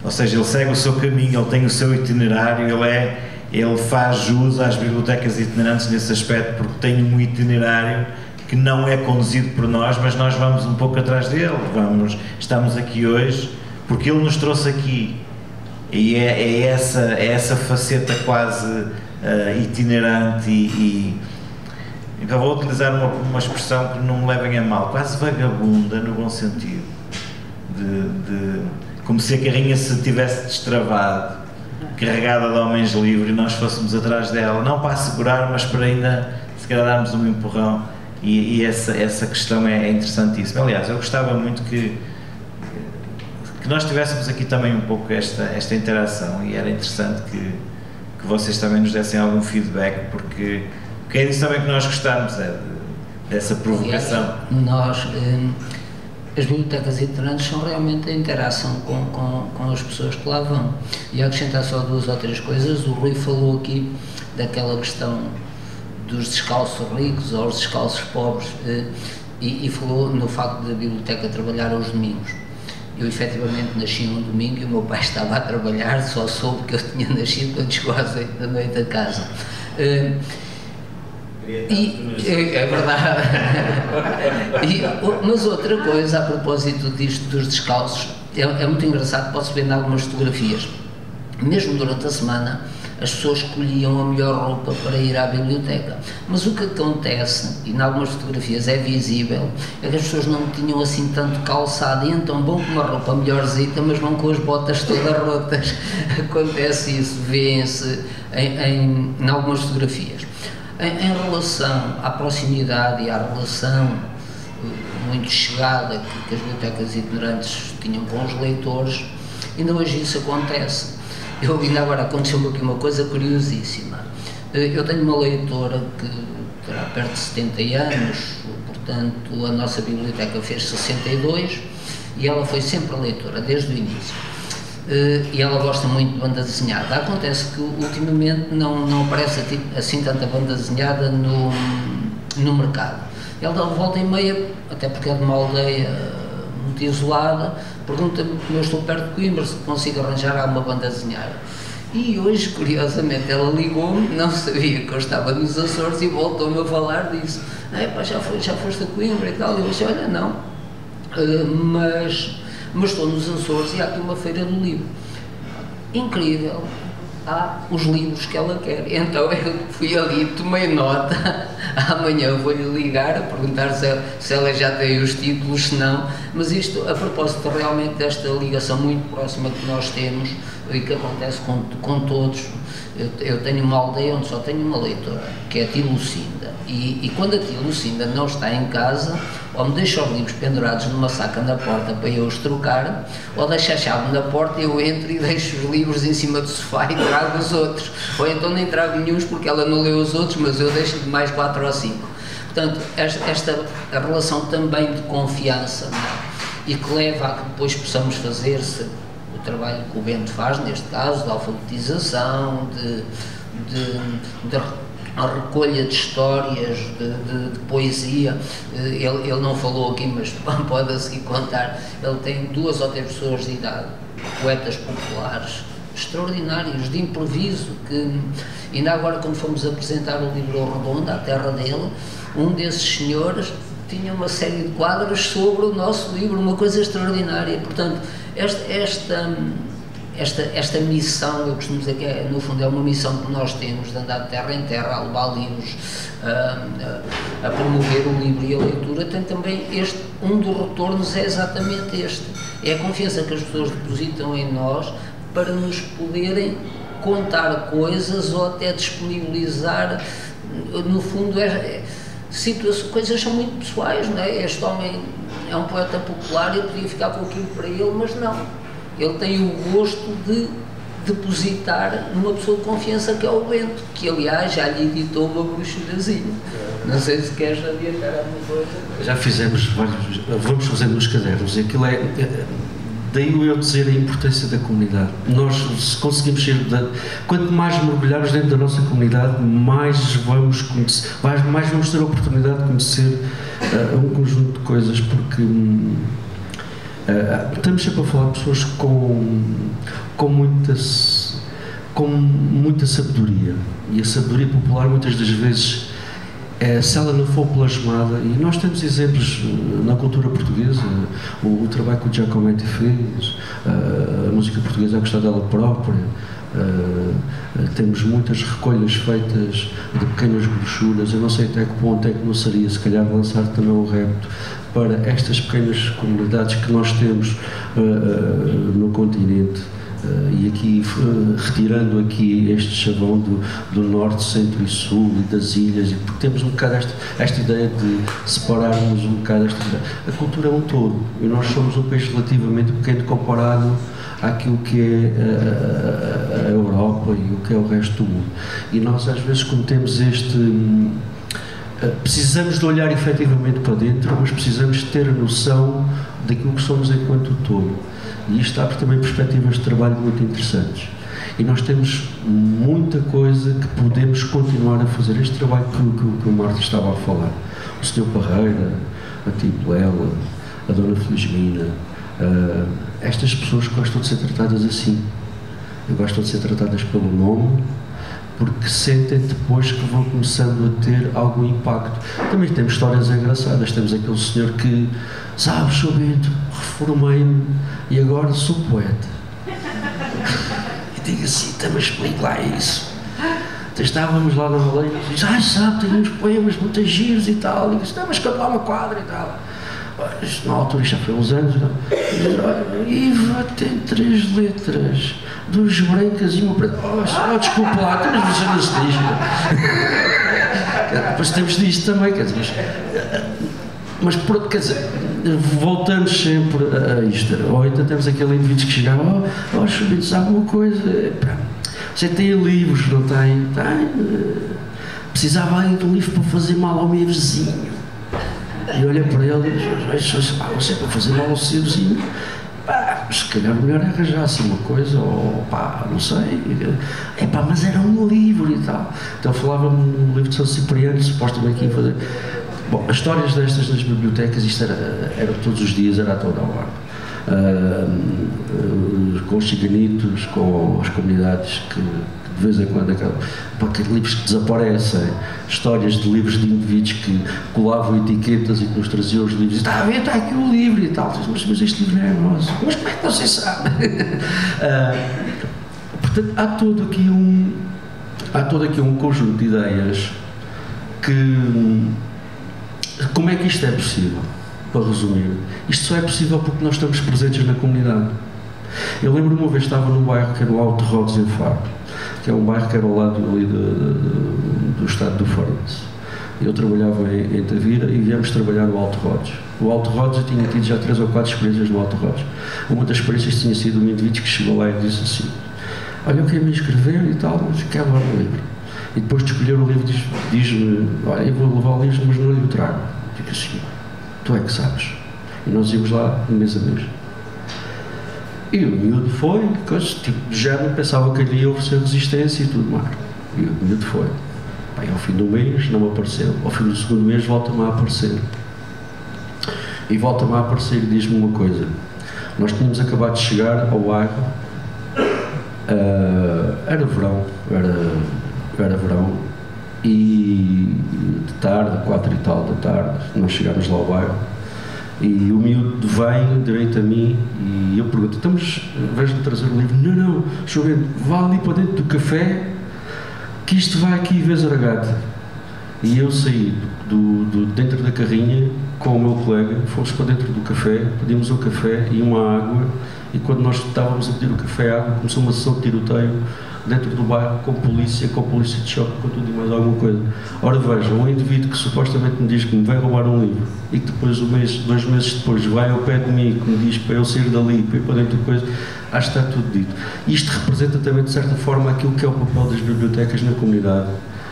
ou seja, ele segue o seu caminho, ele tem o seu itinerário, ele faz jus às bibliotecas itinerantes nesse aspecto, porque tem um itinerário que não é conduzido por nós, mas nós vamos um pouco atrás dele. Estamos aqui hoje porque ele nos trouxe aqui. E é essa faceta quase itinerante e eu vou utilizar uma expressão que não me levem a mal, quase vagabunda, no bom sentido, como se a carrinha se tivesse destravado, carregada de homens livres, e nós fôssemos atrás dela, não para assegurar, mas para ainda se calhar darmos um empurrão, e essa questão é interessantíssima. Aliás, eu gostava muito que nós tivéssemos aqui também um pouco esta interação, e era interessante que vocês também nos dessem algum feedback, porque é disso também que nós gostamos, dessa provocação. Nós, as bibliotecas itinerantes são realmente a interação com as pessoas que lá vão. E acrescentar só 2 ou 3 coisas, o Rui falou aqui daquela questão dos descalços ricos ou os descalços pobres, e falou no facto da biblioteca trabalhar aos domingos. Eu efetivamente nasci um domingo e o meu pai estava a trabalhar, só soube que eu tinha nascido quando chegou às 8 da noite a casa. É verdade. Mas outra coisa, a propósito disto dos descalços, é muito engraçado, pode-se ver em algumas fotografias. Mesmo durante a semana, as pessoas escolhiam a melhor roupa para ir à biblioteca, mas o que acontece, e em algumas fotografias é visível, é que as pessoas não tinham assim tanto calçado, e então vão com uma roupa melhorzita, mas vão com as botas todas rotas. Acontece isso, vê-se em algumas fotografias. Em relação à proximidade e à relação muito chegada que as bibliotecas itinerantes tinham com os leitores, ainda hoje isso acontece. Ainda agora aconteceu-me aqui uma coisa curiosíssima. Eu tenho uma leitora que terá perto de 70 anos, portanto a nossa biblioteca fez 62 e ela foi sempre leitora, desde o início. E ela gosta muito de banda desenhada. Acontece que ultimamente não aparece assim tanta banda desenhada no mercado. Ela volta e meia, até porque é de uma aldeia muito isolada, pergunta-me, como eu estou perto de Coimbra, se consigo arranjar alguma banda desenhada. E hoje, curiosamente, ela ligou-me, não sabia que eu estava nos Açores e voltou-me a falar disso. Já foste a Coimbra e tal. Eu disse, olha, não, mas estou nos Açores e há aqui uma feira do livro. Incrível, há os livros que ela quer. Então eu fui ali, tomei nota, amanhã vou-lhe ligar a perguntar se ela já tem os títulos, se não, mas isto a propósito realmente desta ligação muito próxima que nós temos e que acontece com todos. Eu tenho uma aldeia onde só tenho uma leitora, que é a tia Lucinda, e quando a tia Lucinda não está em casa, ou me deixa os livros pendurados numa saca na porta para eu os trocar, ou deixa a chave na porta e eu entro e deixo os livros em cima do sofá e trago os outros, ou então nem trago nenhuns porque ela não leu os outros, mas eu deixo de mais 4 ou 5. Portanto, a relação também de confiança, não é? E que leva a que depois possamos fazer-se o trabalho que o Bento faz, neste caso, de alfabetização, de a recolha de histórias, de poesia. Ele não falou aqui, mas pode a seguir contar. Ele tem 2 ou 3 pessoas de idade, poetas populares extraordinários, de improviso, que ainda agora, quando fomos apresentar o livro Redondo, à terra dele, um desses senhores tinha uma série de quadros sobre o nosso livro, uma coisa extraordinária. Portanto, esta missão, eu costumo dizer que no fundo é uma missão que nós temos, de andar de terra em terra, a levar livros, a promover o livro e a leitura. Tem também um dos retornos é exatamente este, é a confiança que as pessoas depositam em nós para nos poderem contar coisas ou até disponibilizar, no fundo, coisas são muito pessoais, não é? Este homem é um poeta popular, eu podia ficar com aquilo para ele, mas não. Ele tem o gosto de depositar numa pessoa de confiança que é o Bento, que aliás já lhe editou uma brochurazinha. Não sei se queres adiantar alguma coisa. Já fizemos vários, vamos fazendo nos cadernos, e aquilo daí eu dizer a importância da comunidade. Nós, se conseguimos quanto mais mergulharmos dentro da nossa comunidade, mais vamos conhecer, mais vamos ter a oportunidade de conhecer um conjunto de coisas, porque estamos sempre a falar de pessoas com muita sabedoria, e a sabedoria popular muitas das vezes, se ela não for plasmada, e nós temos exemplos na cultura portuguesa, o trabalho que o Giacometti fez, a música portuguesa a gostar dela própria, temos muitas recolhas feitas de pequenas brochuras. Eu não sei até que ponto é que não seria, se calhar, lançar também um repto para estas pequenas comunidades que nós temos no continente, e aqui, retirando aqui este chavão do norte, centro e sul e das ilhas, e porque temos um bocado esta ideia de separarmos um bocado esta ideia. A cultura é um todo, e nós somos um país relativamente pequeno comparado àquilo que é a Europa e o que é o resto do mundo. E nós às vezes cometemos precisamos de olhar efetivamente para dentro, mas precisamos ter a noção daquilo que somos enquanto todo. E isto abre também perspectivas de trabalho muito interessantes. E nós temos muita coisa que podemos continuar a fazer. Este trabalho que o Marta estava a falar, o Sr. Parreira, a Tipuela, a Dona Felizmina, estas pessoas gostam de ser tratadas assim. Gostam de ser tratadas pelo nome, porque sentem depois que vão começando a ter algum impacto. Também temos histórias engraçadas. Temos aquele senhor que, sabe, Sr. Bento, reformei-me e agora sou poeta. E digo assim, mas explique lá isso. Estávamos lá na Valência e diz, sabe, tem uns poemas muito giros e tal. E digo, mas cantar uma quadra e tal. Na altura, já foi uns anos, Iva tem 3 letras, 2 brancas e uma preta. Desculpa lá, tens você não se diz. Depois temos disto também, quer dizer, mas quer dizer, voltamos sempre a isto. Ou então temos aquele indivíduo que chegava, Chubito, sabe uma coisa? Você tem livros, não tem? Tem. Precisava aí de um livro para fazer mal ao meu vizinho. E olha para ele e diz, você para fazer mal ao seu vizinho? Se calhar melhor é arranjar-se uma coisa, ou não sei. Mas era um livro e tal. Então falava-me no livro de São Cipriano, supostamente que ia fazer. Bom, as histórias destas nas bibliotecas, isto era todos os dias, era a toda a hora. Com os ciganitos, com as comunidades que de vez em quando aqueles livros que desaparecem, histórias de livros de indivíduos que colavam etiquetas e que nos traziam os livros, está aqui o livro e tal, mas este livro não é nosso, mas como é que você sabe? Portanto, há todo aqui um conjunto de ideias que, como é que isto é possível? Para resumir, isto só é possível porque nós estamos presentes na comunidade. Eu lembro-me uma vez, estava num bairro que era o Alto Rhodes em Faro, que é um bairro que era ao lado ali do estado do Fortes. Eu trabalhava em Tavira e viemos trabalhar no Alto Rhodes. O Alto Rhodes, eu tinha tido já 3 ou 4 experiências no Alto Rhodes. Uma das experiências tinha sido um indivíduo que chegou lá e disse assim, olha, eu quero me inscrever e tal, mas quero levar o livro. E depois de escolher o livro diz-me, olha, eu vou levar o livro, mas não lhe o trago. Fica assim, tu é que sabes. E nós íamos lá mês a mês. E o miúdo foi, tipo de género, pensava que ele ia oferecer resistência e tudo mais. E o miúdo foi. Bem, ao fim do mês não me apareceu. Ao fim do segundo mês volta-me a aparecer. E volta-me a aparecer e diz-me uma coisa. Nós tínhamos acabado de chegar ao bairro. Era verão. Era verão. E de tarde, 4 e tal da tarde, nós chegámos lá ao bairro. E o miúdo vem direito a mim e eu pergunto, então, mas vais-lhe trazer o livro? Não, Chubento, vá ali para dentro do café que isto vai aqui vezaragate. E eu saí dentro da carrinha com o meu colega, fomos para dentro do café, pedimos um café e uma água, e quando nós estávamos a pedir o café e a água, começou uma sessão de tiroteio dentro do bairro, com polícia de choque, com tudo e mais alguma coisa. Ora vejam, um indivíduo que supostamente me diz que me vai roubar um livro e que depois, 2 meses depois, vai ao pé de mim e que me diz para eu sair dali, para ir para dentro de coisa, acho que está tudo dito. Isto representa também, de certa forma, aquilo que é o papel das bibliotecas na comunidade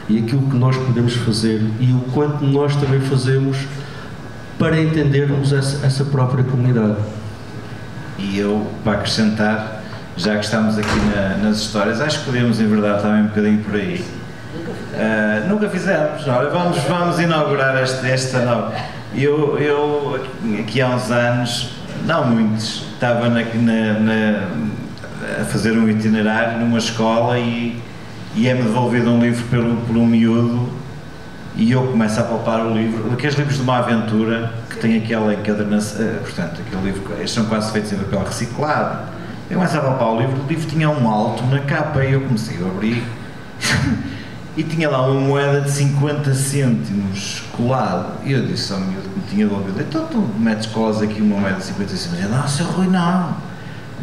e aquilo que nós podemos fazer e o quanto nós também fazemos para entendermos essa própria comunidade. E eu, para acrescentar, já que estamos aqui nas histórias, acho que podemos, em verdade, também um bocadinho por aí. Nunca fizemos. Olha, vamos inaugurar esta nova. Eu, aqui há uns anos, não muitos, estava a fazer um itinerário numa escola e é-me devolvido um livro por um miúdo e eu começo a palpar o livro, aqueles livros de uma aventura que tem aquela encadernação, portanto, aquele livro, eles são quase feitos em papel reciclado. Eu começo a palpar o livro tinha um alto na capa e eu comecei a abrir e tinha lá uma moeda de 50 cêntimos colado. E eu disse ao miúdo que me tinha devolvido, então tu metes colas aqui uma moeda de 50 cêntimos. E eu, não, Sr. Rui,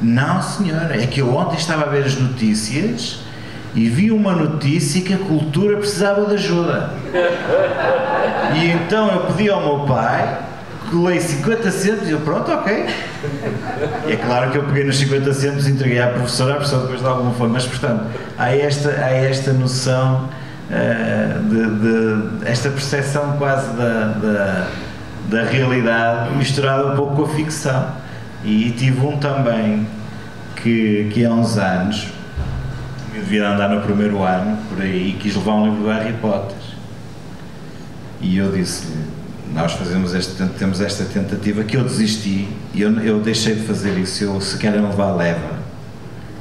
não senhora, é que eu ontem estava a ver as notícias e vi uma notícia que a cultura precisava de ajuda. E então eu pedi ao meu pai, colei 50 cêntimos e eu, pronto, ok. E é claro que eu peguei nos 50 cêntimos e entreguei à professora, a professora depois de alguma forma, mas portanto, há esta noção, esta percepção quase da realidade misturada um pouco com a ficção. E tive um também que há uns anos, eu devia andar no primeiro ano, por aí, e quis levar um livro do Harry Potter. E eu disse-lhe, nós temos esta tentativa que eu desisti e eu deixei de fazer isso. Se querem levar, leva.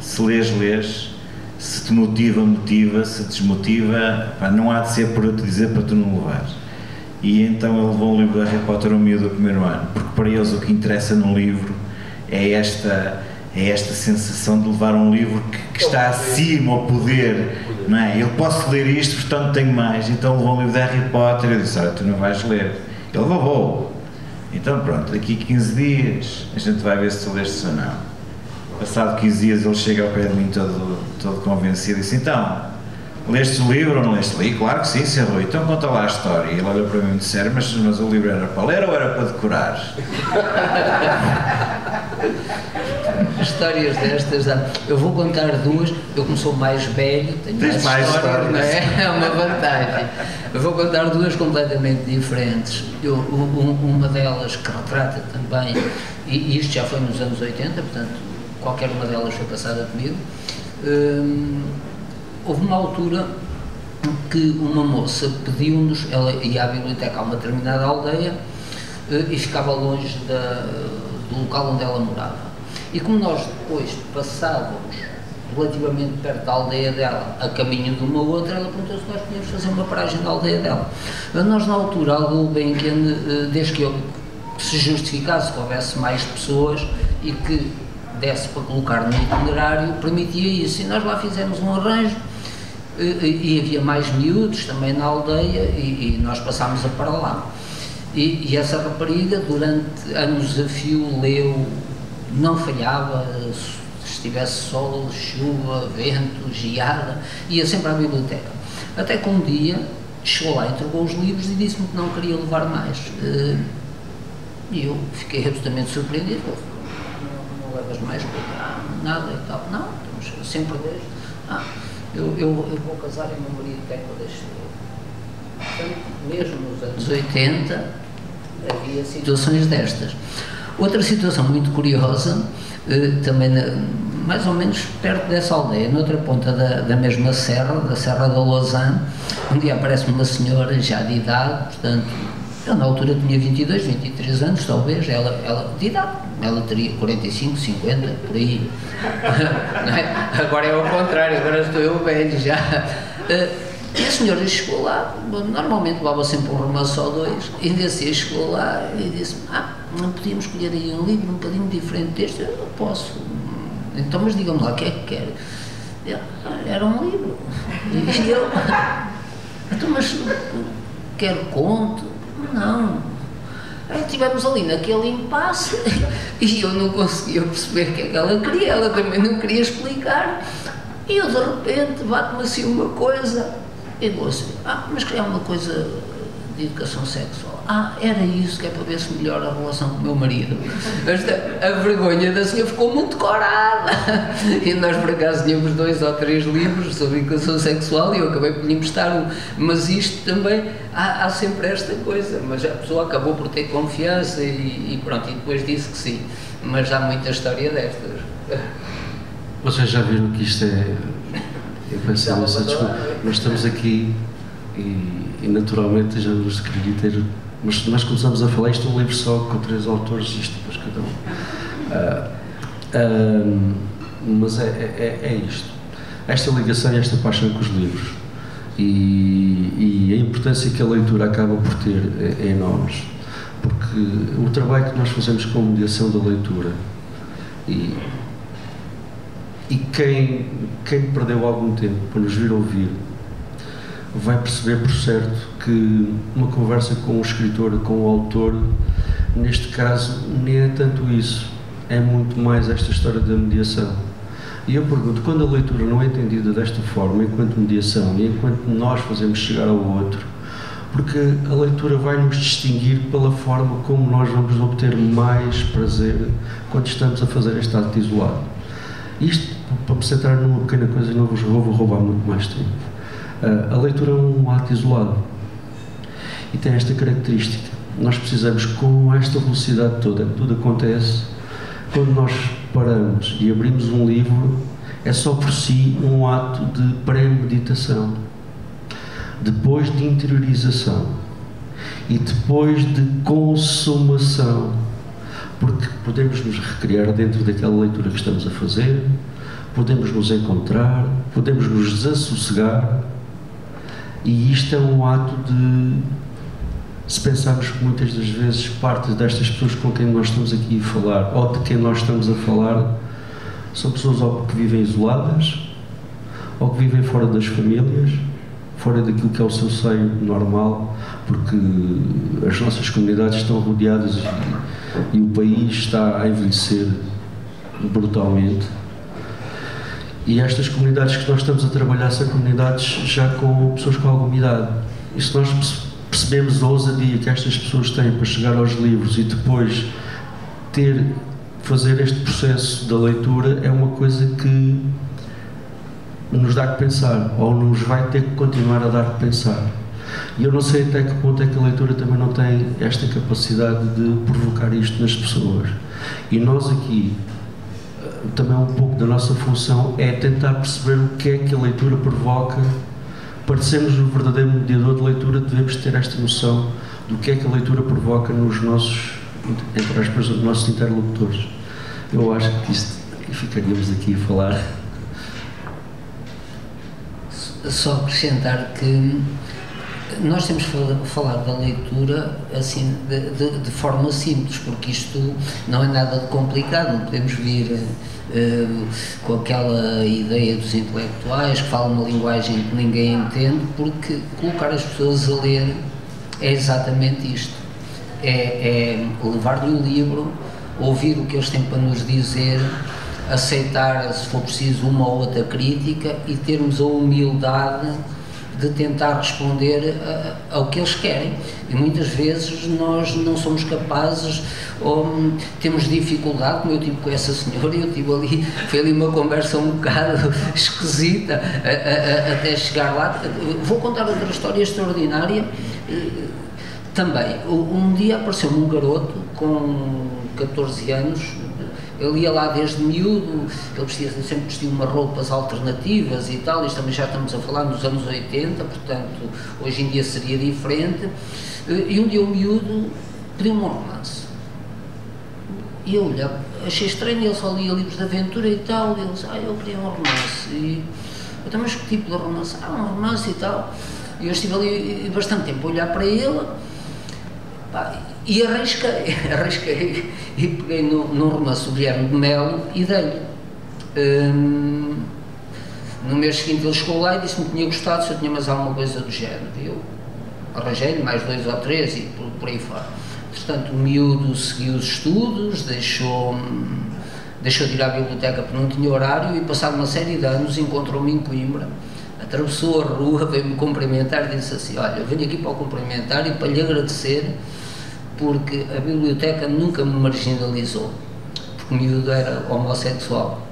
Se lês, se te motiva, se desmotiva, não há de ser por eu te dizer para tu não levares. E então ele levou um livro de Harry Potter ao miúdo do primeiro ano, porque para eles o que interessa no livro é esta sensação de levar um livro que está acima ao poder, não é? Eu posso ler isto, portanto tenho mais. Então levou um livro de Harry Potter e eu disse, olha, tu não vais ler. Ele levou. Então pronto, daqui a 15 dias a gente vai ver se tu leste ou não. Passado 15 dias ele chega ao pé de mim todo convencido e disse, então, leste o livro ou não leste? Li, claro que sim, Sr. Rui, então conta lá a história. E ele olhou para mim e disse, mas o livro era para ler ou era para decorar? Histórias destas, eu vou contar duas. Eu, como sou mais velho, tenho mais histórias, não é? É uma vantagem. Eu vou contar duas completamente diferentes. Uma delas que retrata também, e isto já foi nos anos 80, portanto qualquer uma delas foi passada comigo. Houve uma altura que uma moça pediu-nos, ela ia à biblioteca a uma determinada aldeia e ficava longe do local onde ela morava. E como nós depois passávamos relativamente perto da aldeia dela, a caminho de uma outra, ela perguntou se nós podíamos fazer uma paragem na aldeia dela. Nós, na altura, algo bem que desde que se justificasse que houvesse mais pessoas e que desse para colocar no itinerário, permitia isso. E nós lá fizemos um arranjo e havia mais miúdos também na aldeia e nós passámos a para lá. E essa rapariga, durante anos a fio, leu, não falhava, se estivesse sol, chuva, vento, geada, ia sempre à biblioteca. Até que um dia chegou lá, entregou os livros e disse-me que não queria levar mais. E eu fiquei absolutamente surpreendido. Não levas mais? Nada e tal. Não, estamos sempre desde. Eu vou casar e meu marido quer que eu deixe de ler. Portanto, mesmo nos anos 80 havia situações destas. Outra situação muito curiosa, também mais ou menos perto dessa aldeia, noutra ponta da mesma serra, da Serra da Lausanne, um dia aparece-me uma senhora já de idade, portanto, eu na altura tinha 22, 23 anos, talvez, ela de idade, ela teria 45, 50, por aí. Não é? Agora é ao contrário, agora estou eu velho já. E a senhora chegou lá, normalmente levava sempre um ramaço ou dois, e desse chegou lá e disse-me, não podíamos escolher aí um livro um bocadinho diferente deste? Eu não posso. Então, mas diga-me lá, o que é que quer? Era um livro. E eu, então, mas quero conto? Não. Aí estivemos ali naquele impasse e eu não conseguia perceber o que é que ela queria, ela também não queria explicar. E eu, de repente, bate-me assim uma coisa e vou assim, mas queria uma coisa de educação sexual. Era isso, que é para ver se melhora a relação com o meu marido. A vergonha da senhora ficou muito corada. E nós, por acaso, tínhamos 2 ou 3 livros sobre educação sexual e eu acabei por lhe emprestar um. Mas isto também, há sempre esta coisa. Mas a pessoa acabou por ter confiança e pronto, e depois disse que sim. Mas há muita história destas. Vocês já viram que isto é... Eu peço imensa desculpa. Nós estamos aqui e naturalmente já nos queria ter... Mas nós começamos a falar, isto é um livro só com 3 autores, isto depois cada um. Mas é isto. Esta ligação e esta paixão com os livros e a importância que a leitura acaba por ter é enorme. Porque o trabalho que nós fazemos com a mediação da leitura e quem perdeu algum tempo para nos vir ouvir vai perceber por certo que uma conversa com o escritor, com o autor, neste caso nem é tanto isso, é muito mais esta história da mediação. E eu pergunto, quando a leitura não é entendida desta forma, enquanto mediação e enquanto nós fazemos chegar ao outro, porque a leitura vai nos distinguir pela forma como nós vamos obter mais prazer quando estamos a fazer este ato isolado. Isto, para me centrar numa pequena coisa, não vos vou roubar muito mais tempo. A leitura é um ato isolado e tem esta característica. Nós precisamos, com esta velocidade toda, tudo acontece, quando nós paramos e abrimos um livro, é só por si um ato de pré-meditação, depois de interiorização e depois de consumação, porque podemos nos recriar dentro daquela leitura que estamos a fazer, podemos nos encontrar, podemos nos desassossegar. E isto é um ato de, se pensarmos que muitas das vezes parte destas pessoas com quem nós estamos aqui a falar, ou de quem nós estamos a falar, são pessoas ou que vivem isoladas, ou que vivem fora das famílias, fora daquilo que é o seu seio normal, porque as nossas comunidades estão rodeadas e o país está a envelhecer brutalmente. E estas comunidades que nós estamos a trabalhar são comunidades já com pessoas com alguma idade. E se nós percebemos a ousadia que estas pessoas têm para chegar aos livros e depois fazer este processo da leitura, é uma coisa que nos dá que pensar, ou nos vai ter que continuar a dar que pensar. E eu não sei até que ponto é que a leitura também não tem esta capacidade de provocar isto nas pessoas. E nós aqui, também um pouco da nossa função é tentar perceber o que é que a leitura provoca. Para sermos o verdadeiro mediador de leitura, devemos ter esta noção do que é que a leitura provoca nos nossos, entre aspas, nos nossos interlocutores. Eu acho que isto, ficaríamos aqui a falar. Só acrescentar que nós temos falado da leitura assim, de forma simples, porque isto não é nada de complicado, não podemos vir com aquela ideia dos intelectuais que falam uma linguagem que ninguém entende, porque colocar as pessoas a ler é exatamente isto, é levar-lhe o livro, ouvir o que eles têm para nos dizer, aceitar, se for preciso, uma ou outra crítica e termos a humildade de tentar responder ao que eles querem. E muitas vezes nós não somos capazes, ou temos dificuldade, como eu tive com essa senhora, foi ali uma conversa um bocado esquisita até chegar lá. Vou contar outra história extraordinária. Também, um dia apareceu-me um garoto com 14 anos, ele ia lá desde miúdo, ele sempre vestia umas roupas alternativas e tal, isto também já estamos a falar nos anos 80, portanto, hoje em dia seria diferente, e um dia o miúdo pediu-me um romance. E eu achei estranho, ele só lia livros de aventura e tal, e ele disse, eu queria um romance. E eu também, mas que tipo de romance? Um romance e tal. E eu estive ali bastante tempo a olhar para ele, e arrisquei e peguei num romance do Guilherme de Melo e dei-lhe. No mês seguinte ele chegou lá e disse-me que tinha gostado, se eu tinha mais alguma coisa do género. Eu arranjei-lhe mais 2 ou 3 e por aí fora. Portanto, o miúdo seguiu os estudos, deixou de ir à biblioteca porque não tinha horário e, passado uma série de anos, encontrou-me em Coimbra, atravessou a rua, veio-me cumprimentar e disse assim, olha, eu venho aqui para o cumprimentar e para lhe agradecer porque a biblioteca nunca me marginalizou, porque o miúdo era homossexual.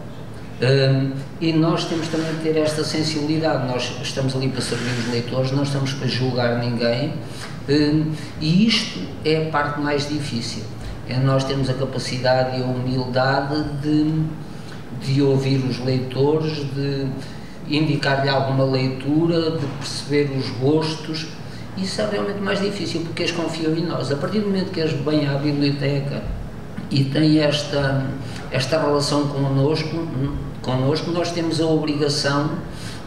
E nós temos também de ter esta sensibilidade, nós estamos ali para servir os leitores, não estamos para julgar ninguém, e isto é a parte mais difícil, é nós termos a capacidade e a humildade de ouvir os leitores, de indicar-lhe alguma leitura, de perceber os gostos. Isso é realmente mais difícil porque eles confiam em nós. A partir do momento que eles vêm à biblioteca e têm esta relação connosco, nós temos a obrigação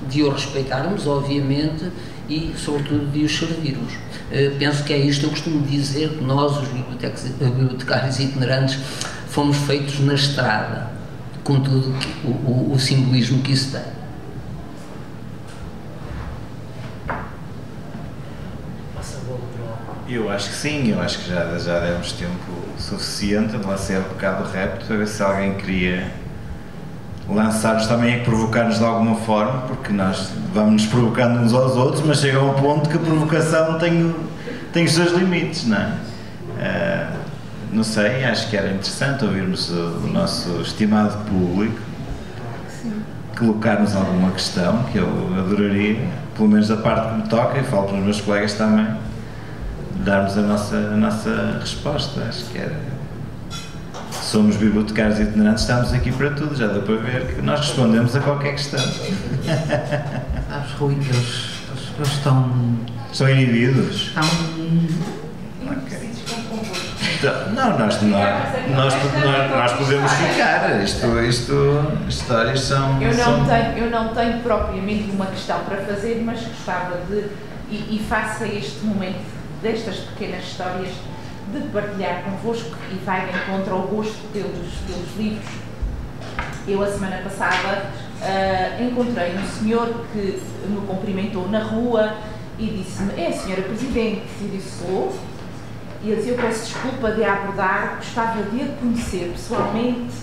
de o respeitarmos, obviamente, e sobretudo de os servirmos. Penso que é isto que eu costumo dizer, que nós, os bibliotecários itinerantes, fomos feitos na estrada, com tudo o simbolismo que isso tem. Eu acho que sim, eu acho que já demos tempo suficiente, lancei um bocado de repto para ver se alguém queria lançar-nos também a provocar-nos de alguma forma, porque nós vamos nos provocando uns aos outros, mas chega a um ponto que a provocação tem os seus limites, não é? Não sei, acho que era interessante ouvirmos o nosso estimado público colocar-nos alguma questão, que eu adoraria, pelo menos da parte que me toca, e falo para os meus colegas também, darmos a nossa resposta. Acho que era. Somos bibliotecários itinerantes, estamos aqui para tudo, já dá para ver que nós respondemos a qualquer questão. Sabes, Rui, eles estão inibidos? Ok. Não, nós podemos ficar. Histórias são. Eu não tenho propriamente uma questão para fazer, mas gostava de, e faça este momento destas pequenas histórias, de partilhar convosco, e vai de encontro ao gosto pelos livros. Eu, a semana passada, encontrei um senhor que me cumprimentou na rua e disse-me, é a senhora Presidente? E eu disse, sou. E ele disse, eu peço desculpa de a abordar, gostava de a conhecer pessoalmente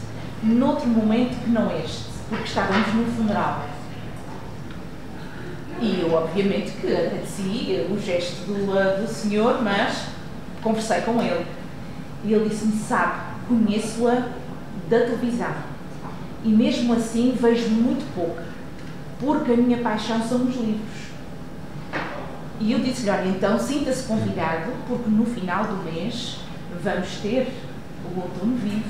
noutro momento que não este. porque estávamos num funeral. E eu, obviamente, que agradeci o gesto do senhor, mas conversei com ele. E ele disse-me, sabe, conheço-a da televisão. E mesmo assim vejo muito pouco, porque a minha paixão são os livros. E eu disse-lhe, olha, então sinta-se convidado, porque no final do mês vamos ter o Outono Vivo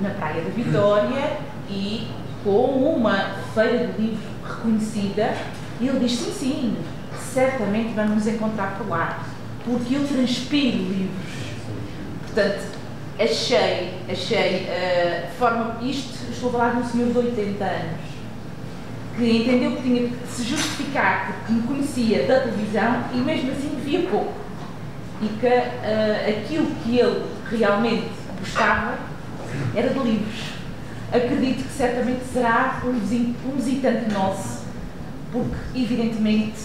na Praia da Vitória e com uma feira de livro reconhecida. E ele disse, sim, certamente vamos nos encontrar por lá, porque eu transpiro livros. Portanto, achei estou a falar de um senhor de 80 anos, que entendeu que tinha que se justificar porque me conhecia da televisão e mesmo assim via pouco. E que aquilo que ele realmente gostava era de livros. Acredito que certamente será um visitante nosso, porque evidentemente,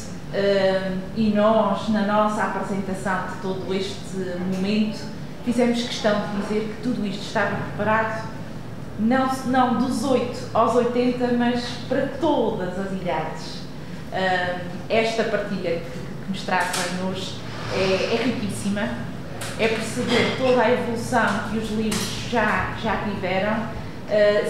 e nós na nossa apresentação de todo este momento, fizemos questão de dizer que tudo isto estava preparado, não dos 8 aos 80, mas para todas as idades. Esta partilha que nos trazem-nos é riquíssima, é perceber toda a evolução que os livros já tiveram,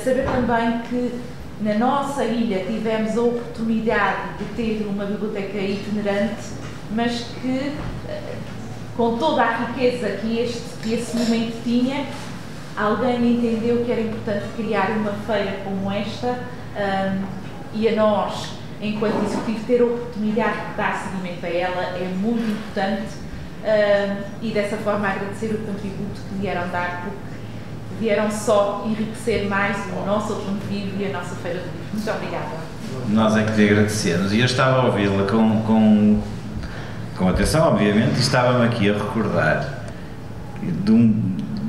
saber também que na nossa ilha tivemos a oportunidade de ter uma biblioteca itinerante, mas que com toda a riqueza que esse momento tinha, alguém entendeu que era importante criar uma feira como esta, e a nós, enquanto executivo, ter a oportunidade de dar seguimento a ela é muito importante, e dessa forma agradecer o contributo que vieram dar, porque vieram só enriquecer mais o nosso Outono Vivo e a nossa Feira de Livros. Muito obrigada. Nós é que te agradecemos, e eu estava a ouvi-la com atenção, obviamente, e estava-me aqui a recordar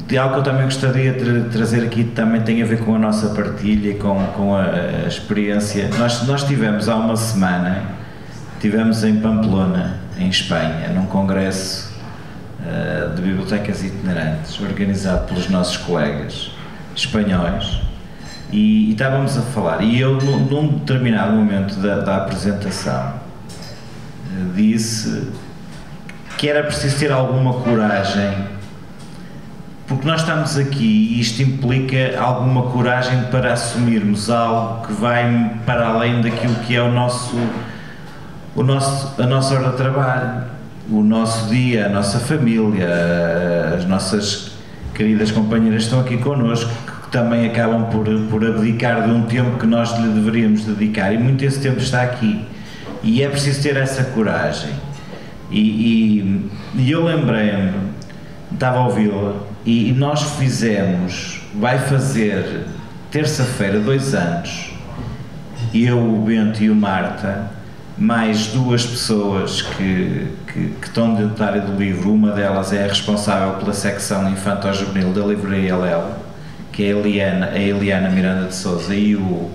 de algo que eu também gostaria de trazer aqui, também tem a ver com a nossa partilha e com a experiência. Nós tivemos há uma semana, estivemos em Pamplona, em Espanha, num congresso de bibliotecas itinerantes, organizado pelos nossos colegas espanhóis, e estávamos a falar, e eu num determinado momento da apresentação disse que era preciso ter alguma coragem, porque nós estamos aqui e isto implica alguma coragem para assumirmos algo que vai para além daquilo que é a nossa hora de trabalho, o nosso dia, a nossa família, as nossas queridas companheiras estão aqui connosco, que também acabam por abdicar de um tempo que nós lhe deveríamos dedicar, e muito esse tempo está aqui, e é preciso ter essa coragem. E eu lembrei-me, estava a ouvi-la, e nós vai fazer terça-feira 2 anos, eu, o Bento e o Marta, mais 2 pessoas que estão dentro da área do livro. Uma delas é a responsável pela secção infanto-juvenil da Livraria Léo, que é a Eliana Miranda de Sousa, e o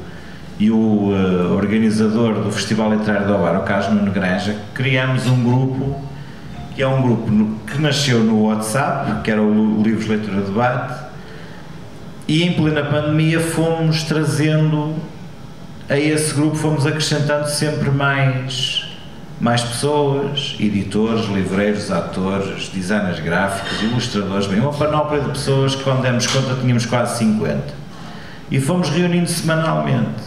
organizador do Festival Literário do Ovar, o Carlos Nuno Granja. Criamos um grupo, que é um grupo que nasceu no WhatsApp, que era o Livros Leitura Debate, e em plena pandemia fomos trazendo a esse grupo, fomos acrescentando sempre mais pessoas, editores, livreiros, atores, designers gráficos, ilustradores, bem, uma panóplia de pessoas que, quando demos conta, tínhamos quase 50. E fomos reunindo semanalmente.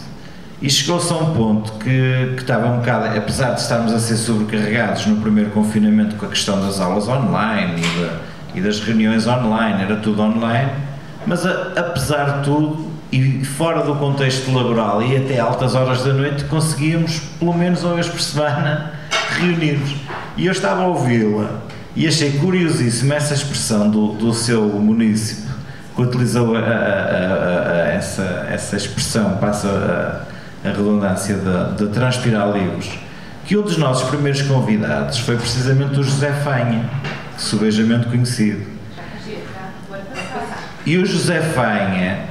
E chegou-se a um ponto que estava um bocado, apesar de estarmos a ser sobrecarregados no primeiro confinamento com a questão das aulas online e das reuniões online, era tudo online, mas apesar de tudo, e fora do contexto laboral e até altas horas da noite, conseguíamos, pelo menos uma vez por semana, reunir-nos. E eu estava a ouvi-la e achei curiosíssima essa expressão do seu munícipe, que utilizou essa expressão, passa a redundância de transpirar livros, que um dos nossos primeiros convidados foi precisamente o José Fanha, subejamente conhecido. E o José Fanha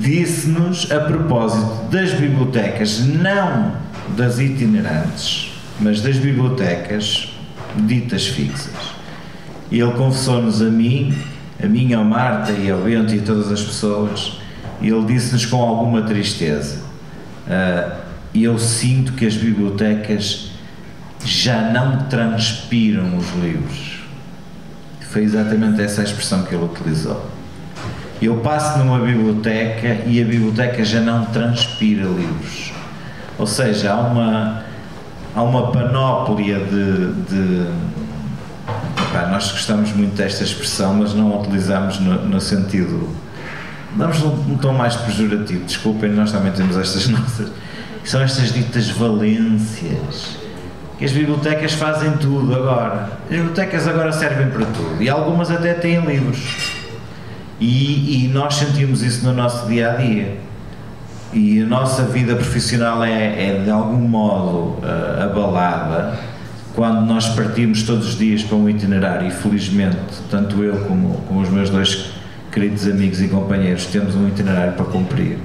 disse-nos, a propósito das bibliotecas, não das itinerantes, mas das bibliotecas ditas fixas. E ele confessou-nos a mim, ao Marta e ao Bento e a todas as pessoas, ele disse-nos com alguma tristeza: eu sinto que as bibliotecas já não transpiram os livros. Foi exatamente essa a expressão que ele utilizou. Eu passo numa biblioteca e a biblioteca já não transpira livros. Ou seja, há uma panóplia nós gostamos muito desta expressão, mas não a utilizamos no sentido... Damos um tom mais pejorativo, desculpem, nós também temos estas nossas... São estas ditas valências, que as bibliotecas fazem tudo agora. As bibliotecas agora servem para tudo, e algumas até têm livros. E nós sentimos isso no nosso dia-a-dia. E a nossa vida profissional é de algum modo abalada quando nós partimos todos os dias para um itinerário, e felizmente, tanto eu como os meus dois queridos amigos e companheiros temos um itinerário para cumprir.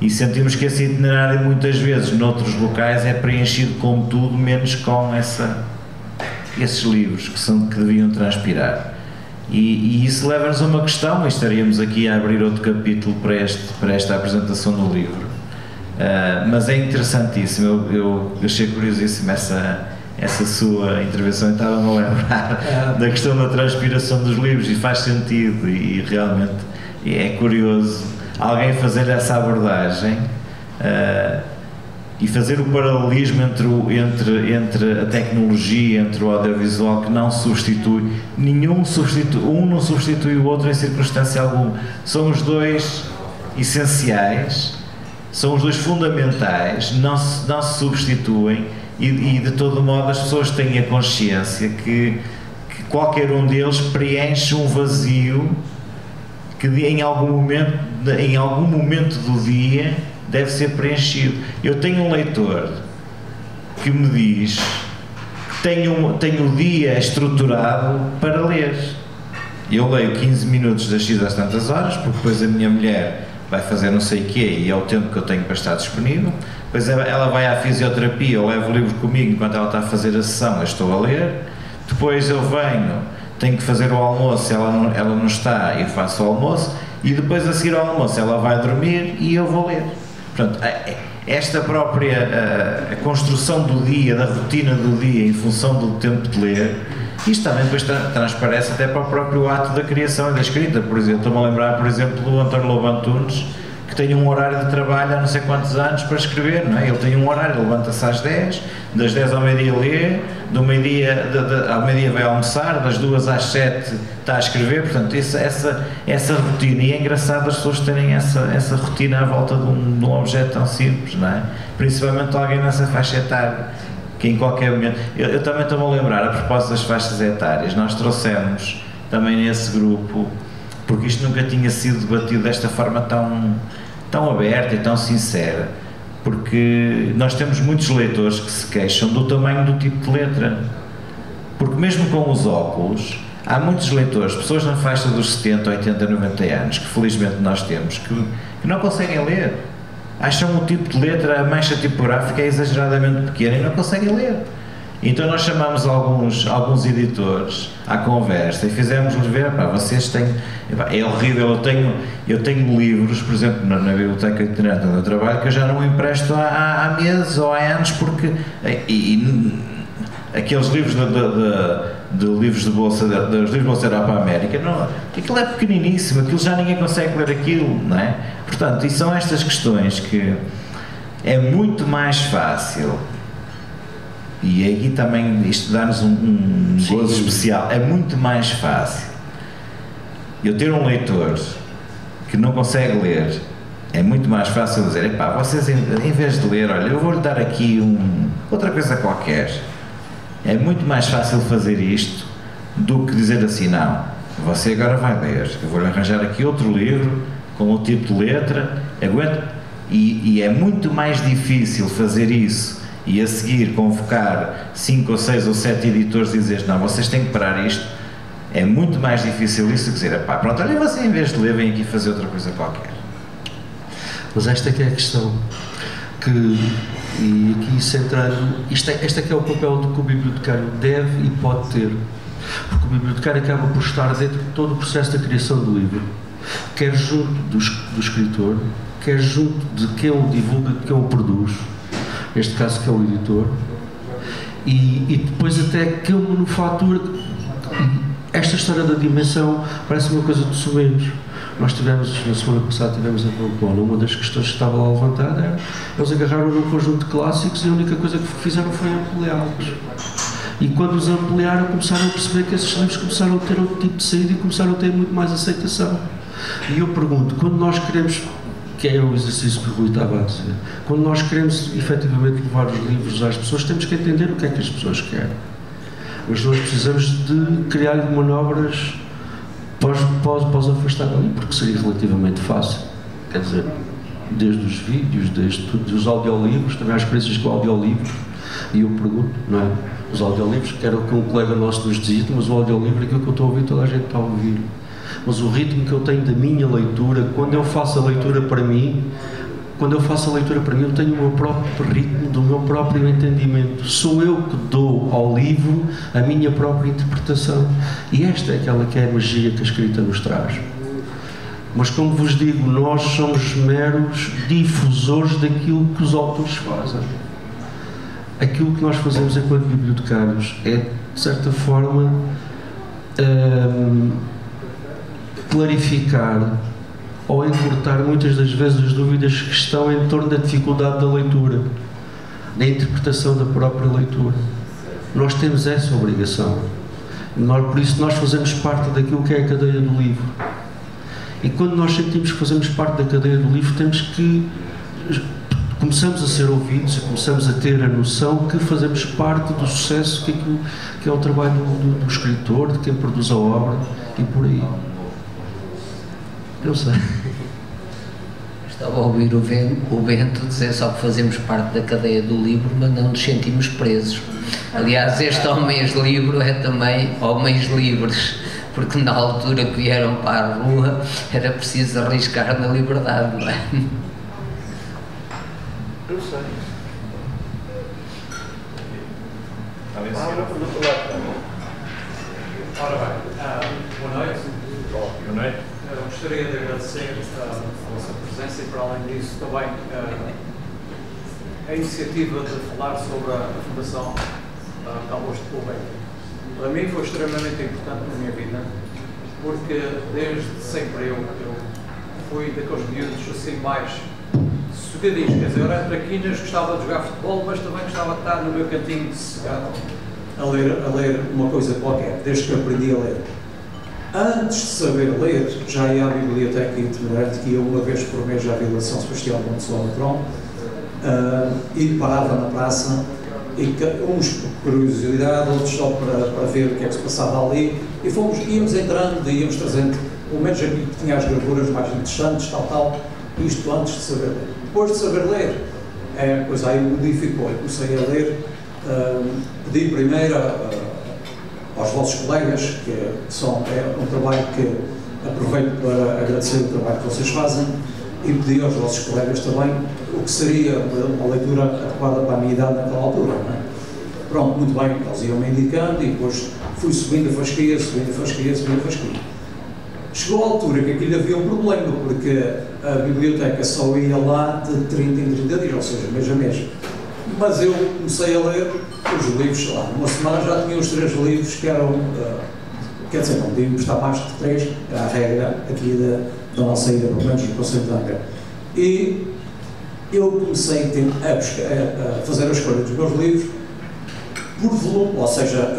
E sentimos que esse itinerário muitas vezes, noutros locais, é preenchido com tudo, menos com esses livros que deviam transpirar. E isso leva-nos a uma questão, e estaríamos aqui a abrir outro capítulo para esta apresentação do livro. Mas é interessantíssimo, eu achei curiosíssimo essa sua intervenção, e estava-me a lembrar da questão da transpiração dos livros, e faz sentido, e realmente é curioso alguém fazer essa abordagem e fazer o paralelismo entre a tecnologia, entre o audiovisual, que não substitui, um não substitui o outro em circunstância alguma. São os dois essenciais, são os dois fundamentais, não se substituem, e de todo modo as pessoas têm a consciência que qualquer um deles preenche um vazio que em algum momento do dia deve ser preenchido. Eu tenho um leitor que me diz que tenho o dia estruturado para ler. Eu leio 15 minutos das X às tantas horas, porque depois a minha mulher vai fazer não sei o quê, e é o tempo que eu tenho para estar disponível. Depois ela vai à fisioterapia, eu levo o livro comigo enquanto ela está a fazer a sessão, eu estou a ler. Depois eu venho, tenho que fazer o almoço, ela não está, eu faço o almoço, e depois a seguir ao almoço ela vai dormir e eu vou ler. Portanto, esta própria a construção do dia, da rotina do dia em função do tempo de ler, isto também depois transparece até para o próprio ato da criação e da escrita. Por exemplo, estou-me a lembrar, por exemplo, do António Lobo Antunes, que tem um horário de trabalho há não sei quantos anos para escrever, não é? Ele tem um horário, levanta-se às 10, das 10 ao meio-dia lê, do meio-dia ao meio-dia vai almoçar, das 2 às 7 está a escrever. Portanto, essa rotina, e é engraçado as pessoas terem essa rotina à volta de um objeto tão simples, não é? Principalmente alguém nessa faixa etária, que em qualquer momento... Eu também estou-me a lembrar, a propósito das faixas etárias, nós trouxemos também nesse grupo, porque isto nunca tinha sido debatido desta forma tão aberta e tão sincera, porque nós temos muitos leitores que se queixam do tamanho do tipo de letra, porque mesmo com os óculos, há muitos leitores, pessoas na faixa dos 70, 80, 90 anos, que felizmente nós temos, que não conseguem ler, acham o tipo de letra, a mancha tipográfica é exageradamente pequena e não conseguem ler. Então nós chamamos alguns editores à conversa e fizemos-lhes ver: vocês têm... é horrível, eu tenho livros, por exemplo, na biblioteca itinerante onde eu trabalho, que eu já não empresto há meses ou há anos, porque... aqueles livros de livros de bolsa, dos livros de bolsa Europa América, não, aquilo é pequeniníssimo, aquilo já ninguém consegue ler aquilo, não é? Portanto, e são estas questões que é muito mais fácil. E aqui também isto dá-nos um gozo especial. É muito mais fácil eu ter um leitor que não consegue ler, é muito mais fácil dizer: vocês em vez de ler, olha, eu vou-lhe dar aqui outra coisa qualquer. É muito mais fácil fazer isto do que dizer assim: não, você agora vai ler, eu vou-lhe arranjar aqui outro livro com o tipo de letra, aguenta. E é muito mais difícil fazer isso e a seguir convocar 5 ou 6 ou 7 editores e dizer: não, vocês têm que parar isto. É muito mais difícil isso que dizer: pronto, olha, você em vez de ler vem aqui fazer outra coisa qualquer. Mas esta que é a questão, e aqui centrando, este é que é o papel que o bibliotecário deve e pode ter, porque o bibliotecário acaba por estar dentro de todo o processo da criação do livro. quer junto do escritor, quer junto de quem o divulga, de quem o produz, neste caso que é o editor, e depois até quem o manufatura. Esta história da dimensão parece uma coisa de soberbos. Nós tivemos, na semana passada, tivemos a Pamplona, uma das questões que estava lá levantada era, eles agarraram num conjunto de clássicos e a única coisa que fizeram foi ampliá-los. E quando os ampliaram, começaram a perceber que esses livros começaram a ter outro tipo de saída e começaram a ter muito mais aceitação. E eu pergunto, quando nós queremos, que é o exercício que o Rui estava a dizer, quando nós queremos efetivamente levar os livros às pessoas, temos que entender o que é que as pessoas querem. Mas nós precisamos de criar manobras para os afastar dali, porque seria relativamente fácil. Quer dizer, desde os vídeos, desde os audiolivros, também há experiências com audiolivros, e eu pergunto, não é? Os audiolivros, que era o que um colega nosso nos dizia, mas o audiolivro é aquilo que eu estou a ouvir, toda a gente está a ouvir. Mas o ritmo que eu tenho da minha leitura, quando eu faço a leitura para mim, eu tenho o meu próprio ritmo, do meu próprio entendimento. Sou eu que dou ao livro a minha própria interpretação. E esta é aquela que é a magia que a escrita nos traz. Mas, como vos digo, nós somos meros difusores daquilo que os autores fazem. Aquilo que nós fazemos enquanto bibliotecários é, de certa forma, clarificar ou encurtar muitas das vezes as dúvidas que estão em torno da dificuldade da leitura, da interpretação da própria leitura. Nós temos essa obrigação. Por isso nós fazemos parte daquilo que é a cadeia do livro. E quando nós sentimos que fazemos parte da cadeia do livro, começamos a ser ouvidos e começamos a ter a noção que fazemos parte do sucesso que é o trabalho do escritor, de quem produz a obra e por aí. Eu sei. Estava a ouvir o Bento dizer só que fazemos parte da cadeia do livro, mas não nos sentimos presos. Aliás, este Homens Livre é também Homens Livres, porque na altura que vieram para a rua era preciso arriscar na liberdade, não é? Eu sei. Ora bem, boa noite. Boa noite. Gostaria de agradecer a vossa presença e, para além disso, também a iniciativa de falar sobre a Fundação Carlos de Gulbenkian. Para mim foi extremamente importante na minha vida, porque desde sempre eu fui daqueles miúdos assim mais sossegadinhos, quer dizer, eu era traquinas, gostava de jogar futebol, mas também gostava de estar no meu cantinho de sossegado a ler uma coisa qualquer, desde que aprendi a ler. Antes de saber ler, já ia à biblioteca itinerante, que ia uma vez por mês à Vila São Sebastião de Monte-Solon, e parava na praça, e uns por curiosidade, outros só para ver o que é que se passava ali, e íamos entrando e íamos trazendo, pelo menos aquilo que tinha as gravuras mais interessantes, tal, isto antes de saber ler. Depois de saber ler, pois aí modificou, eu comecei a ler, pedi primeiro aos vossos colegas, que é um trabalho que aproveito para agradecer o trabalho que vocês fazem, e pedi aos vossos colegas também o que seria uma leitura adequada para a minha idade naquela altura, não é? Pronto, muito bem, eles iam me indicando e depois fui subindo a fasquia. Chegou a altura que aquilo havia um problema, porque a biblioteca só ia lá de 30 em 30 dias, ou seja, mês a mês. Mas eu comecei a ler os livros, sei lá, numa semana já tinha os 3 livros que eram, quer dizer, não podíamos estar mais de 3, era a regra aqui da nossa ida, pelo menos no Conselho de Angra. E eu comecei a fazer a escolha dos meus livros por volume, ou seja,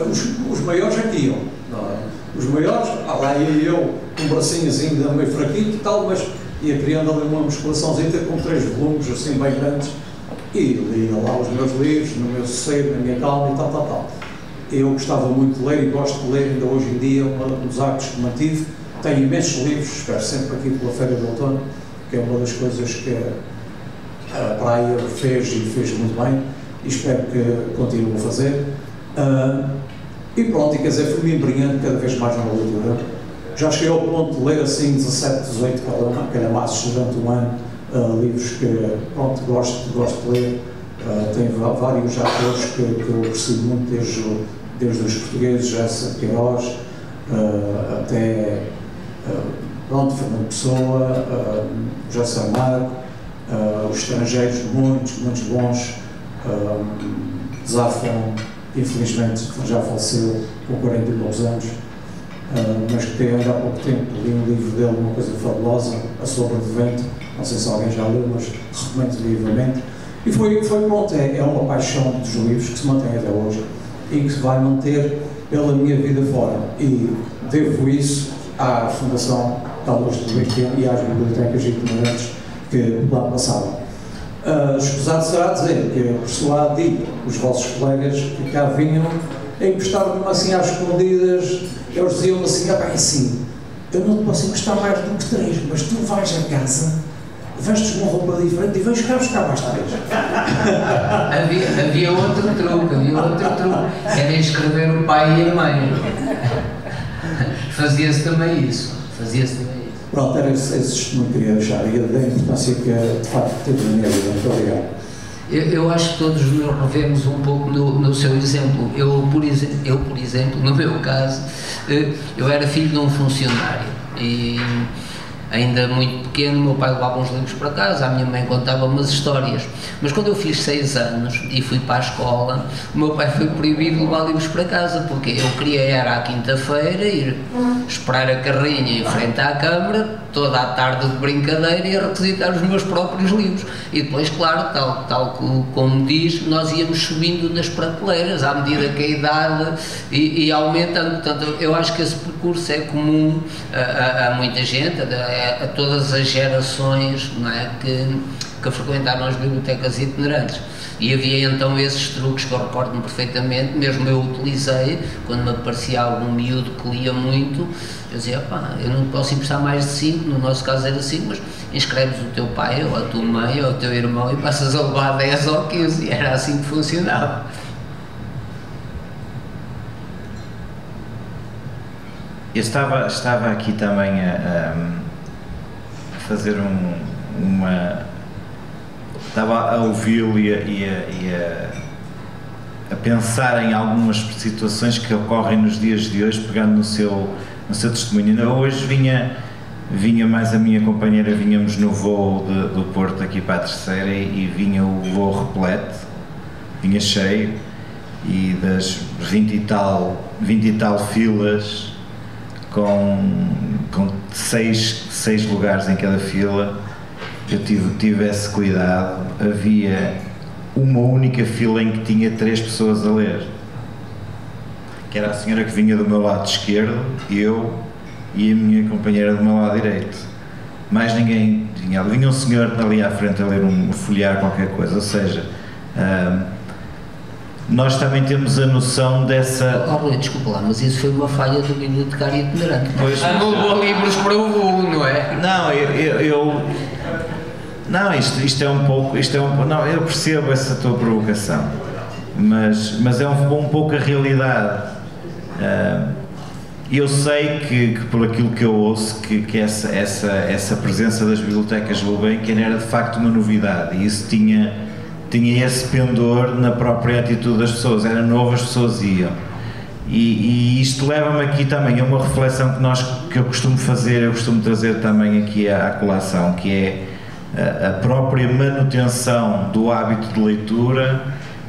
os maiores aqui iam, os maiores, lá ia eu com um bracinho assim meio fraquinho e tal, mas ia criando ali uma musculaçãozinha com 3 volumes assim bem grandes, e lia lá os meus livros, no meu sossego, na minha calma e tal. Eu gostava muito de ler e gosto de ler ainda hoje em dia, um dos hábitos que mantive. Tenho imensos livros, espero sempre aqui pela Feira do Outono, que é uma das coisas que a Praia fez e fez muito bem, e espero que continue a fazer. E pronto, e quer dizer, fui-me embrenhando cada vez mais na leitura. Já cheguei ao ponto de ler assim 17, 18 calhamaços durante um ano, livros que, pronto, gosto de ler. Tenho vários autores que eu aprecio muito, desde os portugueses, Jessa Queiroz, até pronto, Fernando Pessoa, José Saramago, os estrangeiros, muitos bons, Zafon, infelizmente já faleceu com 40 e poucos anos, mas que ainda há pouco tempo li um livro dele, uma coisa fabulosa, A Sombra do Vento, não sei se alguém já leu, mas recomendo vivamente. E foi pronto, é uma paixão dos livros que se mantém até hoje e que se vai manter pela minha vida fora. E devo isso à Fundação da Luz do Benfica e às bibliotecas itinerantes que lá passavam. Escusado será dizer que eu persuadi os vossos colegas que cá vinham a encostar-me assim às escondidas. Eles diziam-me assim: é assim, eu não te posso encostar mais do que 3, mas tu vais a casa, vestes uma roupa diferente e vais cá buscar mais 3. Havia outro truque, era escrever o pai e a mãe. Fazia-se também isso. Pronto, era esse testemunho que queria deixar e da importância que de facto teve na minha vida. Muito obrigado. Eu acho que todos nos revemos um pouco no seu exemplo. Eu, por exemplo, no meu caso, eu era filho de um funcionário e ainda muito pequeno, meu pai levava uns livros para casa, a minha mãe contava umas histórias, mas quando eu fiz 6 anos e fui para a escola, o meu pai foi proibido de levar livros para casa, porque eu queria era à quinta-feira ir esperar a carrinha em frente à câmara, toda a tarde de brincadeira e a requisitar os meus próprios livros. E depois, claro, tal como diz, nós íamos subindo nas prateleiras à medida que a idade e aumentando. Portanto, eu acho que esse percurso é comum a muita gente, a todas as gerações, não é, que frequentaram as bibliotecas itinerantes. E havia então esses truques que eu recordo-me perfeitamente, mesmo eu utilizei, quando me aparecia algum miúdo que lia muito, eu dizia: pá, eu não posso emprestar mais de 5, no nosso caso era 5, mas inscreves o teu pai, ou a tua mãe, ou o teu irmão e passas a levar 10 ou 15, e era assim que funcionava. Eu estava aqui também a fazer estava a ouvi-lo e a pensar em algumas situações que ocorrem nos dias de hoje, pegando no seu testemunho. Hoje vinha mais a minha companheira, vínhamos no voo do Porto aqui para a Terceira e vinha o voo repleto, vinha cheio, e das 20 e tal filas com 6 lugares em cada fila. Eu tive esse cuidado. Havia uma única fila em que tinha 3 pessoas a ler, que era a senhora que vinha do meu lado esquerdo, eu e a minha companheira do meu lado direito. Mais ninguém vinha. Vinha um senhor ali à frente a ler folhear qualquer coisa. Ou seja, nós também temos a noção dessa... Oh, Rui, desculpa lá, mas isso foi uma falha do bibliotecário itinerante. Pois não levou livros para o voo, não é? Não, isto é um pouco... Não, eu percebo essa tua provocação, mas é um pouco a realidade. Eu sei que por aquilo que eu ouço, que essa presença das bibliotecas Gulbenkian era de facto uma novidade, e isso tinha esse pendor na própria atitude das pessoas. Era novo, as pessoas iam. E isto leva-me aqui também a uma reflexão que eu costumo fazer, eu costumo trazer também aqui à colação, que é a própria manutenção do hábito de leitura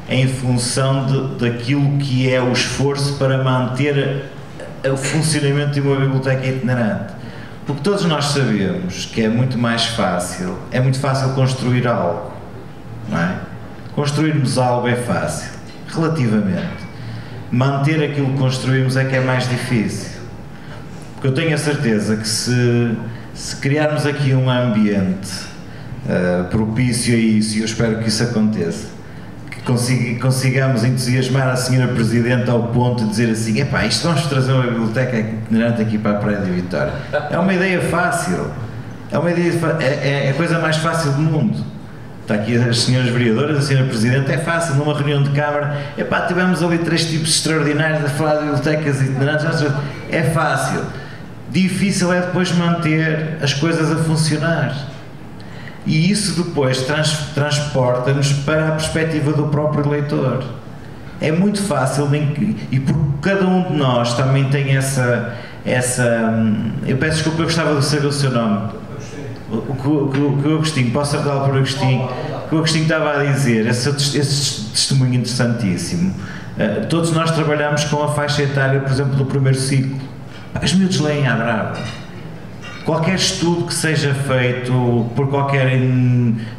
em função daquilo que é o esforço para manter o funcionamento de uma biblioteca itinerante. Porque todos nós sabemos que é muito fácil construir algo, não é? Construirmos algo é fácil, relativamente. Manter aquilo que construímos é que é mais difícil. Porque eu tenho a certeza que se criarmos aqui um ambiente propício a isso, e eu espero que isso aconteça, que consigamos entusiasmar a senhora Presidente ao ponto de dizer assim: epá, isto vamos trazer uma biblioteca itinerante aqui para a Praia de Vitória. É uma ideia fácil, é a coisa mais fácil do mundo. Está aqui as senhoras vereadoras, a senhora Presidente, é fácil, numa reunião de Câmara, epá, tivemos ali 3 tipos extraordinários a falar de bibliotecas itinerantes, é fácil. Difícil é depois manter as coisas a funcionar. E isso depois transporta-nos para a perspectiva do próprio leitor. É muito fácil, e porque cada um de nós também tem essa eu peço desculpa, eu gostava de saber o seu nome. O Agostinho, posso acertá-lo por Agostinho? O que o Agostinho estava a dizer, esse testemunho interessantíssimo. Todos nós trabalhamos com a faixa etária, por exemplo, do primeiro ciclo. Os miúdos leem à brava. Qualquer estudo que seja feito por qualquer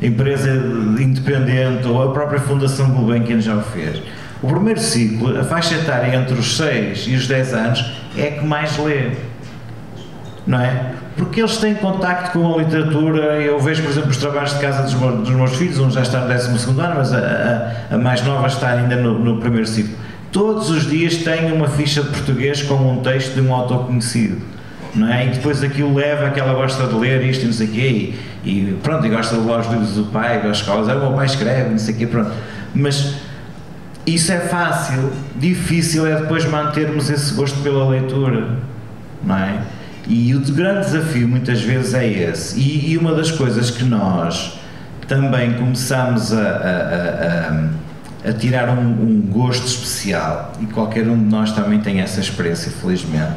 empresa independente ou a própria Fundação Gulbenkian já o fez. O primeiro ciclo, a faixa etária entre os 6 e os 10 anos é a que mais lê, não é? Porque eles têm contacto com a literatura. Eu vejo, por exemplo, os trabalhos de casa dos meus filhos, um já está no 12º ano, mas a mais nova está ainda no primeiro ciclo. Todos os dias têm uma ficha de português com um texto de um autor conhecido, não é? E depois aquilo leva a que ela gosta de ler isto e não sei o quê, e pronto, e gosta de ler os livros do pai, das escolas, o meu pai escreve, não sei o quê, pronto. Mas isso é fácil, difícil é depois mantermos esse gosto pela leitura, não é? E o grande desafio muitas vezes é esse, e uma das coisas que nós também começamos a tirar um gosto especial, e qualquer um de nós também tem essa experiência, felizmente,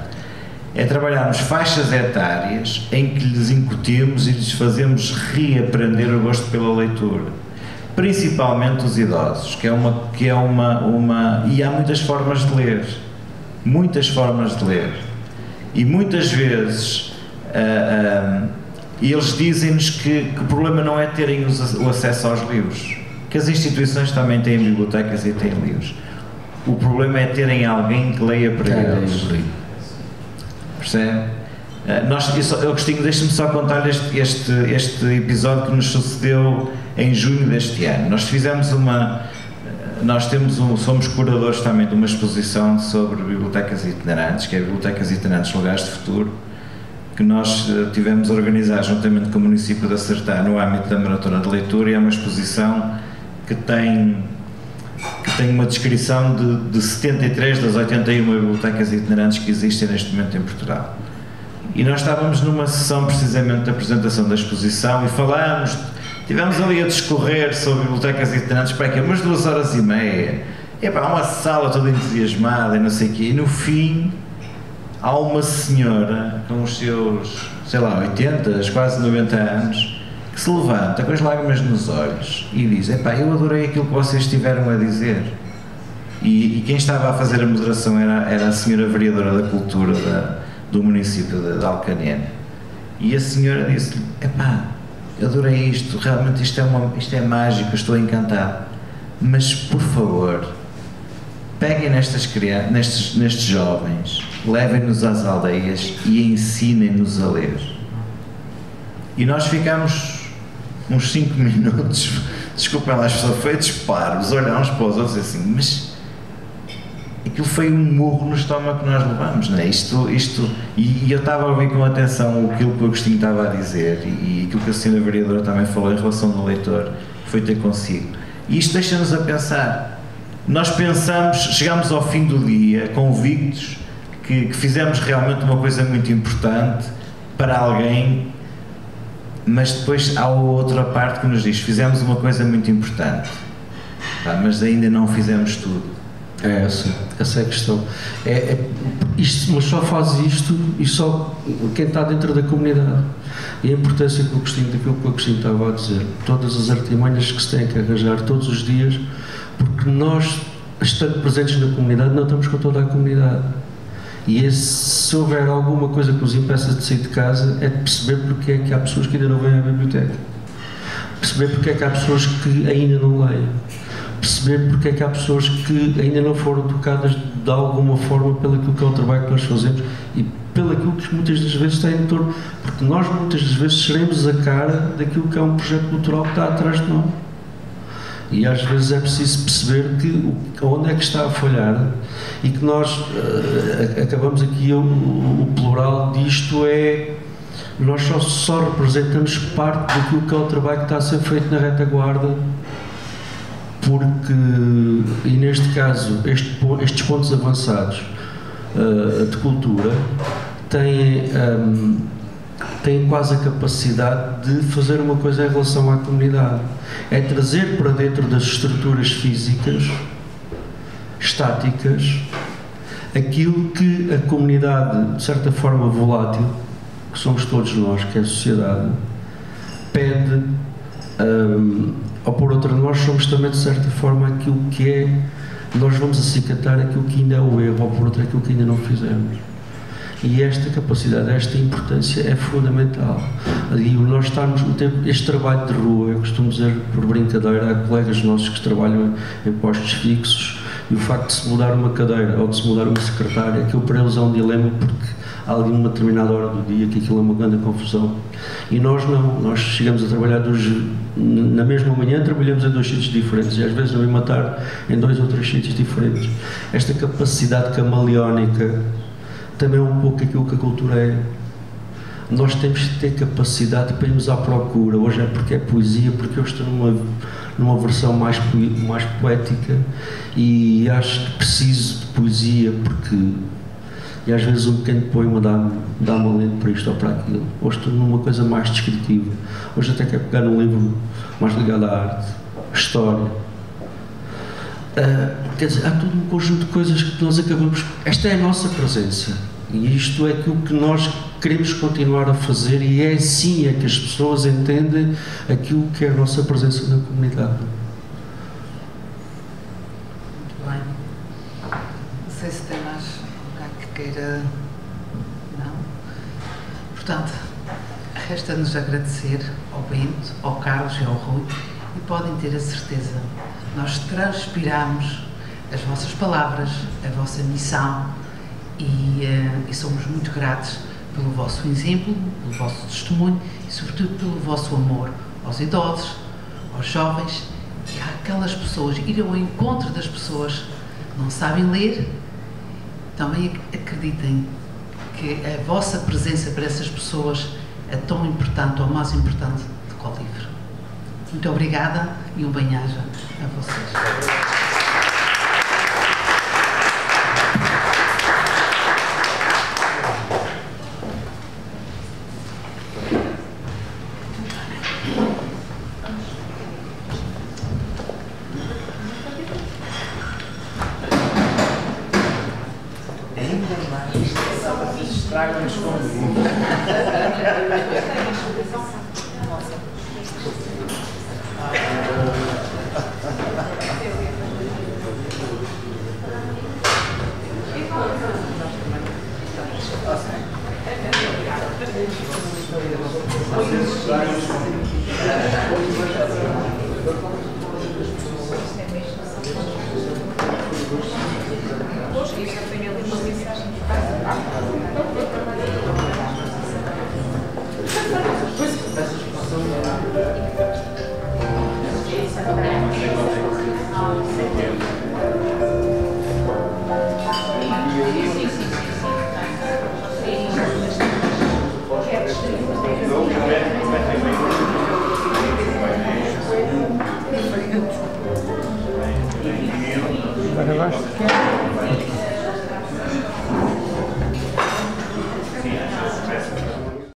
é trabalharmos faixas etárias em que lhes incutimos e lhes fazemos reaprender o gosto pela leitura, principalmente os idosos, que é uma e há muitas formas de ler, e muitas vezes eles dizem-nos que o problema não é terem o acesso aos livros, que as instituições também têm bibliotecas e têm livros, o problema é terem alguém que leia para eles. Percebe? Agostinho, deixe-me só contar este episódio que nos sucedeu em junho deste ano. Nós fizemos somos curadores também de uma exposição sobre bibliotecas itinerantes, que é Bibliotecas Itinerantes Lugares de Futuro, que nós tivemos a organizar juntamente com o município de Acertar no âmbito da Maratona de Leitura, e é uma exposição que tem uma descrição de 73 das 81 bibliotecas itinerantes que existem neste momento em Portugal. E nós estávamos numa sessão precisamente de apresentação da exposição e tivemos ali a discorrer sobre bibliotecas itinerantes para aqui umas 2h30. Há uma sala toda entusiasmada e não sei o quê, e no fim há uma senhora com os seus, 80, quase 90 anos, que se levanta com as lágrimas nos olhos e diz: eu adorei aquilo que vocês tiveram a dizer. E quem estava a fazer a moderação era a senhora vereadora da Cultura do município de Alcanena. E a senhora disse-lhe: adorei isto, realmente isto é mágico, estou encantado, mas por favor, peguem nestes jovens, levem-nos às aldeias e ensinem-nos a ler. E nós ficámos uns 5 minutos, desculpem lá, as pessoas feitos parvos, olhámos para os outros assim, mas aquilo foi um murro no estômago que nós levamos, não é? E eu estava a ouvir com atenção aquilo que o Agostinho estava a dizer e aquilo que a senhora vereadora também falou em relação do leitor, que foi ter consigo. E isto deixa-nos a pensar. Nós chegamos ao fim do dia convictos que fizemos realmente uma coisa muito importante para alguém, mas depois há outra parte que nos diz: fizemos uma coisa muito importante, mas ainda não fizemos tudo. Essa é a questão. Mas só faz isto e só quem está dentro da comunidade. E a importância daquilo que o Agostinho estava a dizer, todas as artimanhas que se têm que arranjar todos os dias, porque nós, estando presentes na comunidade, não estamos com toda a comunidade. E se houver alguma coisa que nos impeça de sair de casa, é de perceber porque é que há pessoas que ainda não vêm à biblioteca, perceber porque é que há pessoas que ainda não leem, perceber porque é que há pessoas que ainda não foram tocadas de alguma forma pelo que é o trabalho que nós fazemos e pelo que muitas das vezes tem em torno, porque nós muitas das vezes seremos a cara daquilo que é um projeto cultural que está atrás de nós. E às vezes é preciso perceber onde é que está a falhar e que nós acabamos aqui, o plural disto é, nós só representamos parte daquilo que é o trabalho que está a ser feito na retaguarda, porque, e neste caso, estes pontos avançados de cultura têm quase a capacidade de fazer uma coisa em relação à comunidade, é trazer para dentro das estruturas físicas, estáticas, aquilo que a comunidade, de certa forma volátil, que somos todos nós, que é a sociedade, pede, ou por outra, nós somos também, de certa forma, aquilo que é, nós vamos acicatar aquilo que ainda é o erro, ou por outra, aquilo que ainda não fizemos. E esta capacidade, esta importância é fundamental. E nós estamos, este trabalho de rua, eu costumo dizer por brincadeira, há colegas nossos que trabalham em postos fixos, e o facto de se mudar uma cadeira ou de se mudar uma secretária, aquilo para eles é um dilema, porque há ali uma determinada hora do dia que aquilo é uma grande confusão. E nós não, nós chegamos a trabalhar na mesma manhã, trabalhamos em 2 sítios diferentes, e às vezes na mesma tarde em 2 ou 3 sítios diferentes. Esta capacidade camaleónica também é um pouco aquilo que a cultura é. Nós temos que ter capacidade para irmos à procura. Hoje é porque é poesia, porque eu estou numa versão mais poética, e acho que preciso de poesia, porque e às vezes um pequeno poema dá-me alento para isto ou para aquilo. Hoje estou numa coisa mais descritiva. Hoje até quero pegar num livro mais ligado à arte, à história. Quer dizer, há todo um conjunto de coisas que nós acabamos... Esta é a nossa presença, e isto é aquilo que nós queremos continuar a fazer, e é assim é que as pessoas entendem aquilo que é a nossa presença na comunidade. Muito bem. Não sei se tem mais alguém que queira... Não? Portanto, resta-nos agradecer ao Bento, ao Carlos e ao Rui, e podem ter a certeza, nós transpiramos as vossas palavras, a vossa missão, e somos muito gratos pelo vosso exemplo, pelo vosso testemunho e, sobretudo, pelo vosso amor aos idosos, aos jovens e àquelas pessoas. Ir ao encontro das pessoas que não sabem ler. Também acreditem que a vossa presença para essas pessoas é tão importante ou mais importante do que o livro. Muito obrigada e um bem-aja a vocês. Tragam-nos convidados. Agora